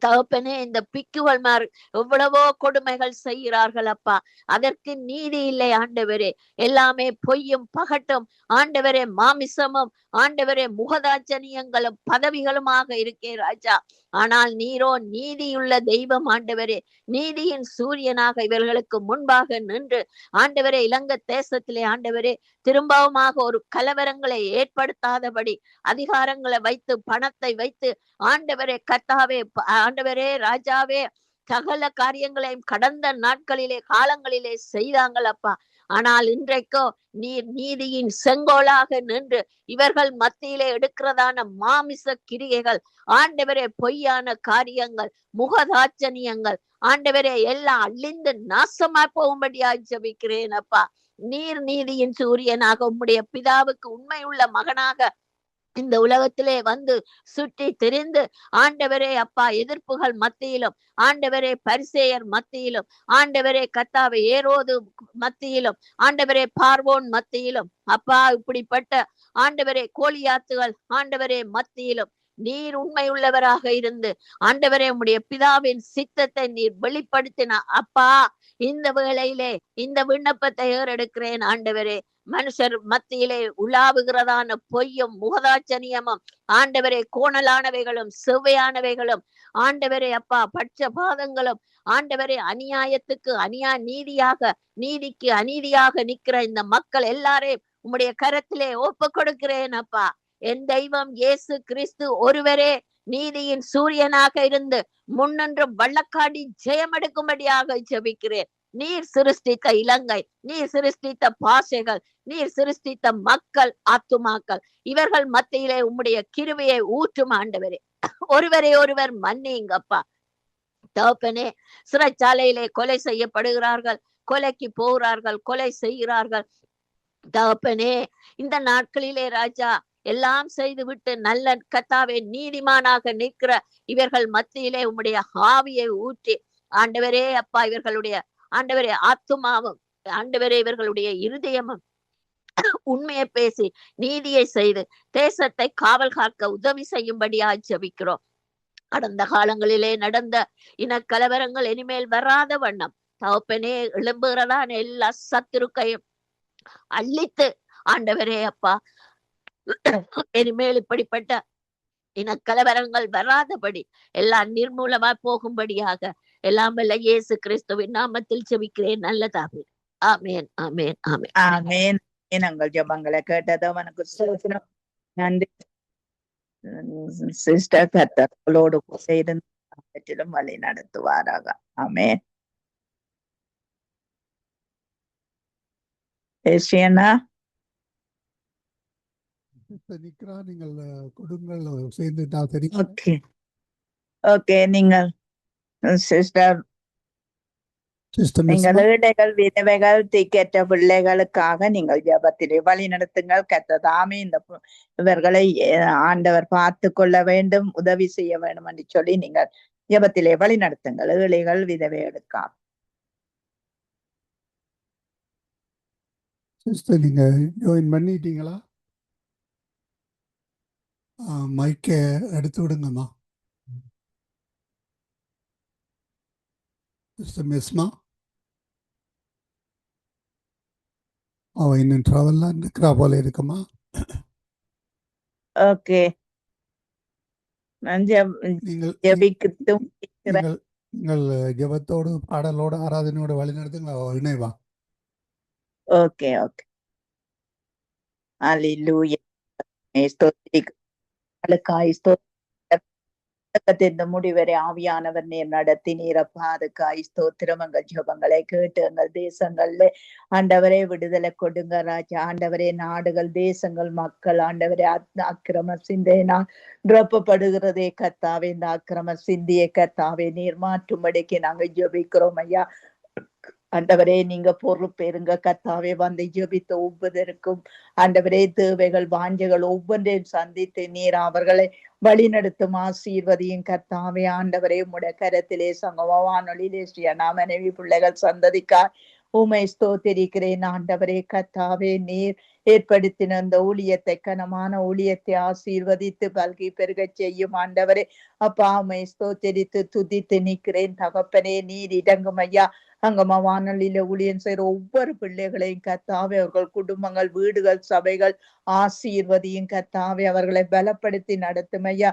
தகப்பனே இந்த பிக்குவல்மார் எவ்வளவோ கொடுமைகள் செய்கிறார்கள் அப்பா. அதற்கு நீதி இல்லை ஆண்டவரே. எல்லாமே பொய்யும் பகட்டும் ஆண்டவரே, மாமிசமும் ஆண்டவரே முகதாட்சணியங்களும் பதவிகளுமாக இருக்கே ராஜா. ஆனால் நீரோ நீதியுள்ள தெய்வம் ஆண்டவரே. நீதியின் சூரியனாக இவர்களுக்கு முன்பாக நின்று ஆண்டவரே இலங்கை தேசத்திலே ஆண்டவரே திரும்பவுமாக ஒரு கலவரங்களை ஏற்படுத்தாதபடி அதிகாரங்களை வைத்து பணத்தை வைத்து ஆண்டவரே கர்த்தாவே ஆண்டவரே ராஜாவே சகல காரியங்களையும் கடந்த நாட்களிலே காலங்களிலே செய்தாங்களப்பா. ஆனால் இன்றைக்கோ நீர் நீதியின் செங்கோலாக நின்று இவர்கள் மத்தியிலே எடுக்கிறதான மாமிச கிரியைகள் ஆண்டவரே பொய்யான காரியங்கள் முகதாட்சணியங்கள் ஆண்டவரே எல்லாம் அழிந்து நாசமா போகும்படியா ஜெபிக்கிறேன் அப்பா. நீர் நீதியின் சூரியனாக உம்முடைய பிதாவுக்கு உண்மையுள்ள மகனாக இந்த உலகத்திலே வந்து சுற்றி திரிந்து ஆண்டவரே அப்பா எதிர்ப்புகள் மத்தியிலும் ஆண்டவரே பரிசேயர் மத்தியிலும் ஆண்டவரே கர்த்தாவே ஏரோது மத்தியிலும் ஆண்டவரே பார்வோன் மத்தியிலும் அப்பா இப்படிப்பட்ட ஆண்டவரே கோலியாத்துகள் ஆண்டவரே மத்தியிலும் நீர் உண்மை உள்ளவராக இருந்து ஆண்டவரே உம்முடைய பிதாவின் சித்தத்தை நீர் வெளிப்படுத்தின அப்பா. இந்த வேளையிலே இந்த விண்ணப்பத்தை ஏறெடுக்கிறேன் ஆண்டவரே. மனுஷர் மத்தியிலே உலாவுகிறதான பொய்யும் முகதாட்சணியமும் ஆண்டவரே கோணலானவைகளும் செவ்வையானவைகளும் ஆண்டவரே அப்பா பட்சபாதங்களும் ஆண்டவரே அநியாயத்துக்கு நீதிக்கு அநீதியாக நிற்கிற இந்த மக்கள் எல்லாரையும் உம்முடைய கரத்திலே ஒப்பு கொடுக்கிறேன் அப்பா. என் தெய்வம் இயேசு கிறிஸ்து ஒருவரே நீதியின் சூரியனாக இருந்து முன்னின்று வள்ளக்காடி ஜெயம் எடுக்கும்படியாக ஜெபிக்கிறேன். நீர் சிருஷ்டித்த இலங்கை, நீர் சிருஷ்டித்த பாஷைகள், நீர் சிருஷ்டித்த மக்கள் ஆத்துமாக்கள் இவர்கள் மத்தியிலே உம்முடைய கிருபையை ஊற்றும் ஆண்டவரே. ஒருவரை ஒருவர் மன்னிங்கப்பா. தகப்பனே சிறைச்சாலையிலே கொலை செய்யப்படுகிறார்கள், கொலைக்கு போகிறார்கள், கொலை செய்கிறார்கள். தகப்பனே இந்த நாட்களிலே ராஜா எல்லாம் செய்து விட்டு நல்ல கர்த்தாவே நீதிமானாக நிற்கிற இவர்கள் மத்தியிலே உம்முடைய ஆவியை ஊற்றி ஆண்டவரே அப்பா இவர்களுடைய ஆண்டவரே ஆத்துமாவும் ஆண்டவரே இவர்களுடைய இருதயமும் உண்மையை பேசி நீதியை செய்து தேசத்தை காவல் காக்க உதவி செய்யும்படியா ஜெபிக்கிறோம். கடந்த காலங்களிலே நடந்த இனக்கலவரங்கள் இனிமேல் வராத வண்ணம் தகப்பனே எழும்புகிறதான எல்லா சத்துருக்கையும் அழித்து ஆண்டவரே அப்பா இனிமேல் இப்படிப்பட்ட இனக்கலவரங்கள் வராதபடி எல்லாம் நிர்மூலமா போகும்படியாக எல்லாம் வல்ல இயேசு கிறிஸ்துவின் நாமத்தில் செபிக்கிறேன் நல்லதாவே. ஆமேன் ஆமேன் ஆமேன் ஆமேன். எங்கள் ஜெபங்களை கேட்டதவனுக்கு ஸ்தோத்திரம். நன்றி சிஸ்டர். கர்த்தர்களோடு கூட இருந்து வழி நடத்துவாராக. ஆமேன். ஏசியனா நீங்கள் கொடுங்கள் சேர்ந்துட்டா சரி. Okay okay. நீங்கள் சிஸ்டர் நீங்கள் ஏழைகள் விதவைகள் திக்கற்ற பிள்ளைகளுக்காக நீங்கள் ஜெபத்திலே வழி நடத்துங்கள். கர்த்ததாமே இவர்களை ஆண்டவர் பார்த்து கொள்ள வேண்டும், உதவி செய்ய வேண்டும் என்று சொல்லி நீங்கள் ஜெபத்திலே வழி நடத்துங்கள். ஏழைகள் விதவைகளுக்காக. சிஸ்டர் நீங்க ஜாயின் பண்ணிட்டீங்களா? மைக்க எடுத்து விடுங்கம்மா. மிஸ்மா அவ இன்னும் டிராவல்லாம் இருக்கிறா போல இருக்குமா? ஓகே. நீங்கள் ஜெபத்தோடு பாடலோடு ஆராதனையோடு வழி நடத்துங்களா இணைவா? Okay okay. அல்லேலூயா. இந்த முடிவரை ஆவியானவர் நீர் நடத்தி நீரப்பா. அதுக்காய் ஸ்தோத்திரம். எங்கள் ஜெபங்களை கேட்டு எங்கள் தேசங்கள்ல ஆண்டவரே விடுதலை கொடுங்க ராஜா. ஆண்டவரே நாடுகள் தேசங்கள் மக்கள் ஆண்டவரே அக்கிரம சிந்தையினால் நிரப்பப்படுகிறதே கர்த்தாவே. இந்த அக்கிரம சிந்தியை கர்த்தாவே நீர் மாற்றும்படிக்கு நாங்கள் ஜெபிக்கிறோம் ஐயா. ஆண்டவரே நீங்க பொறுப்பேருங்க கர்த்தாவே. வந்து ஜெபித்த ஒவ்வொருவருக்கும் ஆண்டவரே தேவைகள் வாஞ்சைகள் ஒவ்வொன்றையும் சந்தித்து நீர் அவர்களை வழி நடத்தும் ஆசீர்வதியும் கர்த்தாவே. ஆண்டவரே உம்முடைய கரத்திலே சங்கம வானொலியிலே மனைவி பிள்ளைகள் சந்ததிக்காய் உமை ஸ்தோத்திரிக்கிறேன் ஆண்டவரே. கர்த்தாவே நீர் ஏற்படுத்தின அந்த ஊழியத்தை கனமான ஊழியத்தை ஆசீர்வதித்து பல்கி பெருக செய்யும் ஆண்டவரே. அப்பா உமை ஸ்தோத்திரித்து துதித்து நிற்கிறேன் தகப்பனே. நீர் இடங்கும் ஐயா. அங்கம்மா வானொலியில ஊழியம் செய்யற ஒவ்வொரு பிள்ளைகளையும் கர்த்தாவே அவர்கள் குடும்பங்கள் வீடுகள் சபைகள் ஆசீர்வதியும் கர்த்தாவே. அவர்களை பலப்படுத்தி நடத்தும் ஐயா.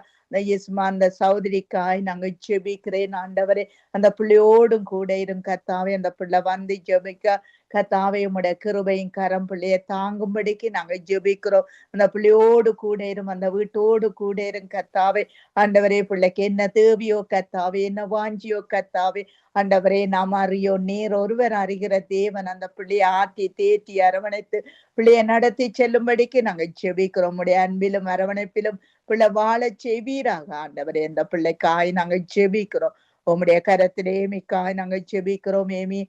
அந்த சௌதரிக்காய் நாங்க ஜெபிக்கிறேன் ஆண்டவரே. அந்த பிள்ளையோடும் கூட இரும் கர்த்தாவே. அந்த பிள்ளை வந்து ஜெபிக்க கர்த்தாவே உம்முடைய கிருபையும் கரம் பிள்ளைய தாங்கும்படிக்கு நாங்க ஜெபிக்கிறோம். அந்த பிள்ளையோடு கூட இரும், அந்த வீட்டோடு கூட இரும் கர்த்தாவே. ஆண்டவரே பிள்ளைக்கு என்ன தேவையோ கர்த்தாவே, என்ன வாஞ்சியோ கர்த்தாவே. ஆண்டவரே நாம் அறியோ நீர் ஒருவர் அறிகிற தேவன். அந்த பிள்ளையை ஆட்டி தேற்றி அரவணைத்து பிள்ளையை நடத்தி செல்லும்படிக்கு நாங்க ஜெபிக்கிறோம். உடைய அன்பிலும் அரவணைப்பிலும் பிள்ளை வாழ செய்வீராக ஆண்டவரே. அந்த பிள்ளைக்காய் நாங்க ஜெபிக்கிறோம். உம்முடைய கரத்திலே மிக்காய் நாங்க ஜெபிக்கிறோம் ஏமி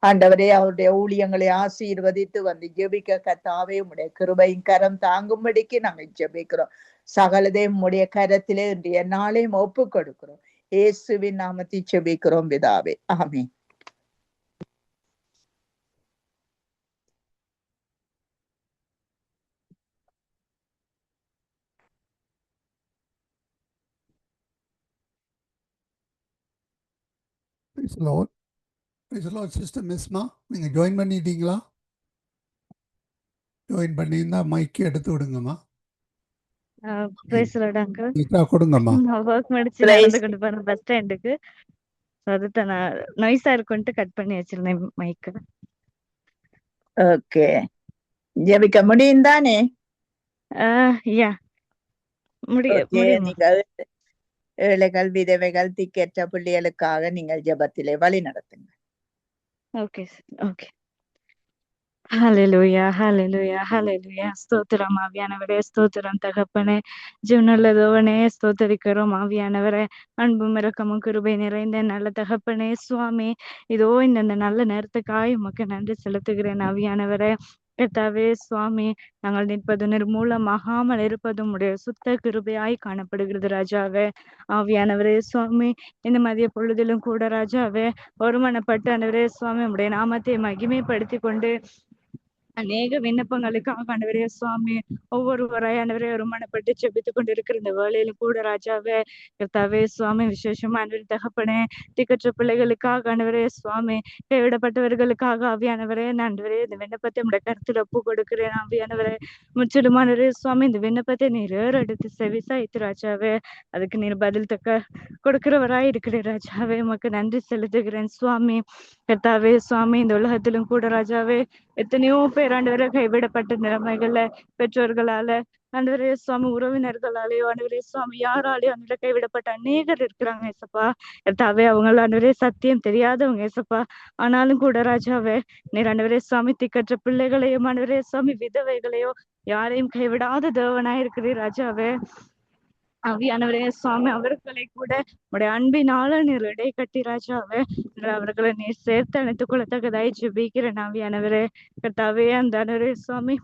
ஆண்டவரே. அவருடைய ஊழியங்களை ஆசீர்வதித்து வந்து ஜெபிக்க கர்த்தாவே உம்முடைய கிருபையின் கரம் தாங்கும்படிக்கு நாங்க ஜெபிக்கிறோம். சகலதையும் உம்முடைய கரத்திலே இன்றைய நாளையும் ஒப்பு கொடுக்கிறோம். இயேசுவின் நாமத்தில் ஜெபிக்கிறோம் பிதாவே. ஆமென். Praise the Lord. Praise the Lord. Sister Mishma நீங்க ஜாயின் பண்ணிட்டீங்களா? ஜாயின் பண்ணியிருந்தா மைக்கு எடுத்து விடுங்கம்மா. Price Lord uncle. கொடுங்கம்மா. நான் வர்க் முடிச்சு நடந்து கொண்டு போறேன் பஸ் ஸ்டாண்டுக்கு. அதுதான் நான் நாய்ஸா இருக்கும்ட்டு கட் பண்ணி வச்சிருந்தேன் மைக்கு. ஓகே. ஜெபிக்க முடியும் தானே? யா முடியும். நீங்கள் ஏழைகள் விதவைகள் திக்கற்ற பிள்ளைகளுக்காக நீங்கள் ஜெபத்திலே வழி நடத்துங்க. Okay okay. Hallelujah hallelujah hallelujah. ஸ்தோத்திரம் ஆவியானவரே. ஸ்தோத்திரம் தகப்பனே. ஜீவனுள்ளதவனே ஸ்தோத்தரிக்கிறோம் ஆவியானவரே. அன்பும் இரக்கமும் கிருபை நிறைந்த நல்ல தகப்பனே சுவாமி. இதோ இந்த நல்ல நேரத்துக்காய் உமக்கு நன்றி செலுத்துகிறேன் ஆவியானவரே. கர்த்தாவே சுவாமி, நாங்கள் நிற்பது நிர்மூலமாகாமல் இருப்பதும் உடைய சுத்த கிருபையாய் காணப்படுகிறது ராஜாவே. ஆவியானவரே சுவாமி, இந்த மதிய பொழுதிலும் கூட ராஜாவே ஒருமனப்பட்டு ஆண்டவரே சுவாமி உடைய நாமத்தை மகிமைப்படுத்தி கொண்டு அநேக விண்ணப்பங்களுக்காக ஆண்டவரே சுவாமி ஒவ்வொருவராய் ஆண்டவரே ஒருமனப்பட்டு ஜெபித்துக் கொண்டிருக்கிற இந்த வேளையிலும் கூட ராஜாவே கர்த்தாவே சுவாமி விசேஷமா ஆண்டவரே தகப்பனே திக்கற்ற பிள்ளைகளுக்காக ஆண்டவரே சுவாமி கைவிடப்பட்டவர்களுக்காக ஆவியானவரே ஆண்டவரே இந்த விண்ணப்பத்தை உடைய கருத்தில் ஒப்பு கொடுக்கிறேன் ஆவியானவரே முற்றிலுமானவரே சுவாமி இந்த விண்ணப்பத்தை நீர் ஏறெடுத்து செவிசாய்த்து ராஜாவே அதுக்கு நீர் பதில் தக்க கொடுக்கிறவராய் இருக்கிற ராஜாவே உமக்கு நன்றி செலுத்துகிறேன் சுவாமி கர்த்தாவே சுவாமி இந்த உலகத்திலும் கூட ராஜாவே எத்தனையோ பேர் ஆண்டவரே கைவிடப்பட்ட நிலைமைகள்ல பெற்றோர்களால ஆண்டவரே சுவாமி உறவினர்களாலேயோ ஆண்டவரே சுவாமி யாராலேயோ ஆண்டவரே கைவிடப்பட்ட அநேகர் இருக்கிறாங்க ஏசப்பா கர்த்தாவே அவங்கள ஆண்டவரே சத்தியம் தெரியாதவங்க ஏசப்பா ஆனாலும் கூட ராஜாவே நீர் ஆண்டவரே சுவாமி திக்கற்ற பிள்ளைகளையோ ஆண்டவரே சுவாமி விதவைகளையோ யாரையும் கைவிடாத தேவனாய் இருக்கிறீர் ராஜாவே ஆவியானவரே சுவாமி அவர்களை கூட உடைய அன்பினால நீர் இடை கட்டி ராஜாவே அவர்களை நீர் சேர்த்து அணைத்துக் கொள்ளத்தக்கதாய் ஜெபிக்கிறேன் ஆவியானவரே கர்த்தாவே அந்த அனவரே சுவாமி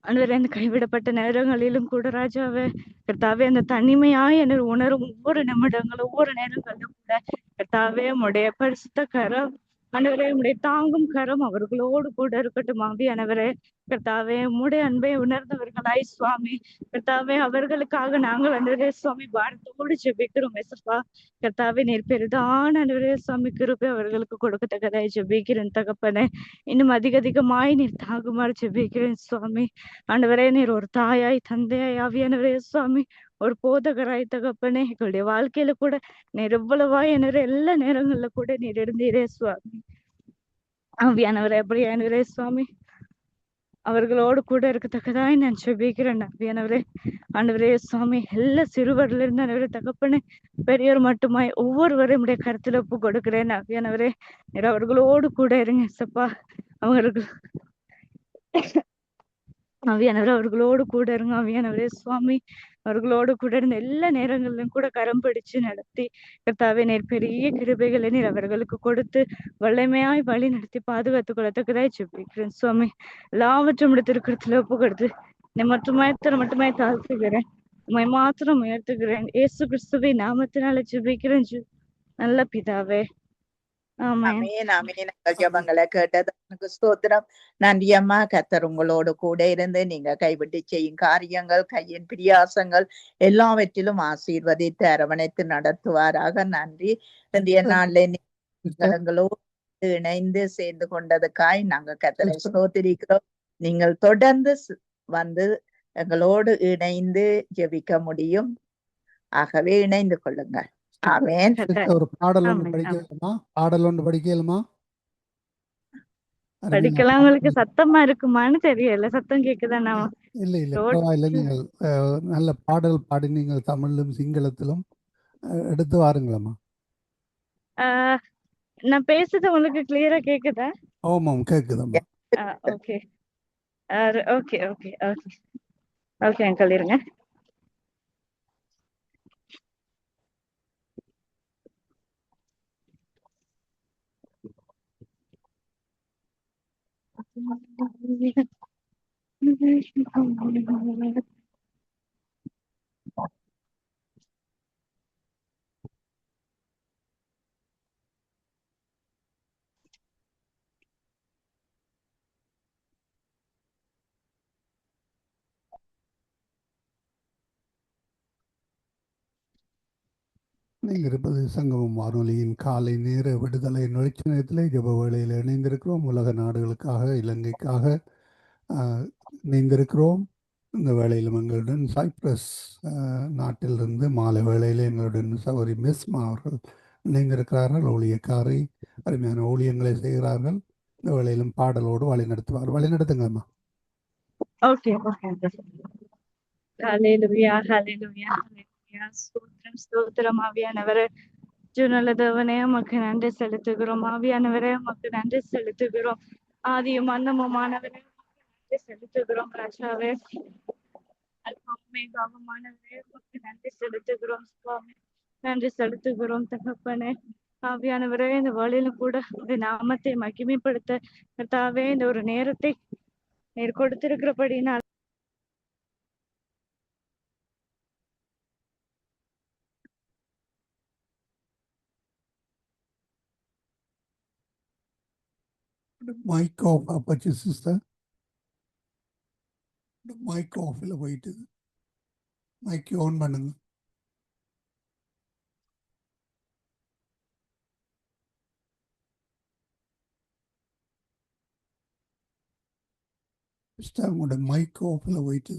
அன்வரே அந்த கைவிடப்பட்ட நேரங்களிலும் கூட ராஜாவே கர்த்தாவே அந்த தனிமையாய் என உணரும் ஒவ்வொரு நிமிடங்களும் ஒவ்வொரு நேரங்களிலும் கூட கர்த்தாவே உடைய பரிசுத்த கரம் ஆண்டவரே உடைய தாங்கும் கரம் அவர்களோடு கூட இருக்கட்டும் ஆவியானவரே கர்த்தாவே உம்முடைய அன்பை உணர்ந்தவர்களாய் சுவாமி கர்த்தாவே அவர்களுக்காக நாங்கள் ஆண்டவரே சுவாமி பாரத்தோடு ஜெபிக்கிறோம் ஏசப்பா கர்த்தாவே நீர் பெரிதான ஆண்டவரே சுவாமி கிருபை அவர்களுக்கு கொடுக்கத்தக்கதாய் ஜெபிக்கிறேன் தகப்பனே இன்னும் அதிகமாய் நீர் தாங்குமாறு ஜெபிக்கிறேன் சுவாமி ஆண்டவரே நீர் ஒரு தாயாய் தந்தையாய் ஆவியானவரே சுவாமி ஒரு போதகராய் தகப்பனே எங்களுடைய வாழ்க்கையில கூட நீர் எவ்வளவாய் என்னவரே எல்லா நேரங்கள்ல கூட நீர் இருந்தீரே சுவாமி ஆவியானவரே அப்படியானவரே சுவாமி அவர்களோடு கூட இருக்கத்தக்கதாய் நான் ஜெபிக்கிறேன் ஆவியானவரே ஆண்டவரே சுவாமி எல்லா சிறுவர்ல இருந்து ஆண்டவரே தகப்பனே பெரியவர் மட்டுமாய் ஒவ்வொருவரையும் உடைய கருத்துல ஒப்பு கொடுக்கிறேன் ஆவியானவரே நீர் அவர்களோடு கூட இருங்க சப்பா அவங்களுக்கு ஆவியானவரே அவர்களோடு கூட இருங்க ஆவியானவரே சுவாமி அவர்களோடு கூட இருந்த எல்லா நேரங்களிலும் கூட கரம் பிடிச்சு நடத்தி கர்த்தாவே நீர் பெரிய கிருபைகளை நீர் அவர்களுக்கு கொடுத்து வல்லமையாய் வழி நடத்தி பாதுகாத்துக் கொள்ளத்தக்கதாய் ஜெபிக்கிறேன் சுவாமி எல்லாவற்றும் திருக்கரத்துல ஒப்பு கொடுத்து நீ மட்டுமாய் தாழ்த்துகிறேன் உண்மை மாத்திரம் உயர்த்துகிறேன் இயேசு கிறிஸ்துவை நாமத்தினால ஜெபிக்கிறேன் நல்ல பிதாவே ஆமென் ஆமேன் ஆமேன் ஜபங்களை கேட்டதற்கு ஸ்தோத்திரம் நன்றி அம்மா கர்த்தர் உங்களோடு கூட இருந்து நீங்க கைவிட்டு செய்யும் காரியங்கள் கையின் பிரியாசங்கள் எல்லாவற்றிலும் ஆசீர்வதித்து அரவணைத்து நடத்துவாராக நன்றி இந்திய நாளில் எங்களோடு இணைந்து சேர்ந்து கொண்டதுக்காய் நாங்க கர்த்தரை ஸ்தோத்திரிக்கிறோம் நீங்கள் தொடர்ந்து வந்து எங்களோடு இணைந்து ஜெபிக்க முடியும் ஆகவே இணைந்து கொள்ளுங்கள் ஆமென் ஒரு பாடல் ஒன்று படிக்கலாமா படிக்கலாம் உங்களுக்கு சத்தமா இருக்குமான்னு தெரியல சத்தம் கேக்குதானா இல்ல பரவாயில்ல நீங்கள் நல்ல பாடல் பாடி நீங்கள் தமிழிலும் சிங்களத்திலும் எடுத்து வாருங்களம்மா நான் பேசுறது உங்களுக்கு கிளியரா கேக்குதா ஆமாம் கேக்குதம்மா okay okay okay okay okay uncle இருங்க நீங்கள் இருப்பது சங்கமம் வானொலியின் காலை நேர விடுதலை நுழைச்சி நேரத்தில் ஜெப வேளையில் இணைந்திருக்கிறோம் உலக நாடுகளுக்காக இலங்கைக்காக இணைந்திருக்கிறோம் இந்த வேளையிலும் எங்களுடன் சைப்ரஸ் நாட்டிலிருந்து மாலை வேளையில் எங்களுடன் சகோதரி மிஸ்மா அவர்கள் இணைந்திருக்கிறார்கள் ஊழியக்காரை அருமையான ஊழியங்களை செய்கிறார்கள் இந்த வேளையிலும் பாடலோடு வழி நடத்துங்கம்மா ஓகே ஹல்லேலூயா ஹல்லேலூயா ஹல்லேலூயா ஸ்தோத்திரம் ஸ்தோத்திரம் ஆவியானவரே ஜீவனுள்ள தேவனே உமக்கு நன்றி செலுத்துகிறோம் ஆவியானவரே உமக்கு நன்றி செலுத்துகிறோம் ஆதியும் அந்தமுமானவரே நன்றி செலுத்துகிறோம் ராஜாவே அல்பாவுமானவரே உமக்கு நன்றி செலுத்துகிறோம் சுவாமி நன்றி செலுத்துகிறோம் தகப்பனே ஆவியானவரே இந்த வழியிலும் கூட உடைய நாமத்தை மகிமைப்படுத்த கர்த்தாவே இந்த ஒரு நேரத்தை நீர் கொடுத்திருக்கிறபடினால் மைக் ஆஃப் அப்பச்சி சிஸ்டர், மைக் ஆஃபில் போயிட்டு மைக் ஆன் பண்ணுங்க. சிஸ்டர் உங்களோட மைக் ஆஃபில் போயிட்டு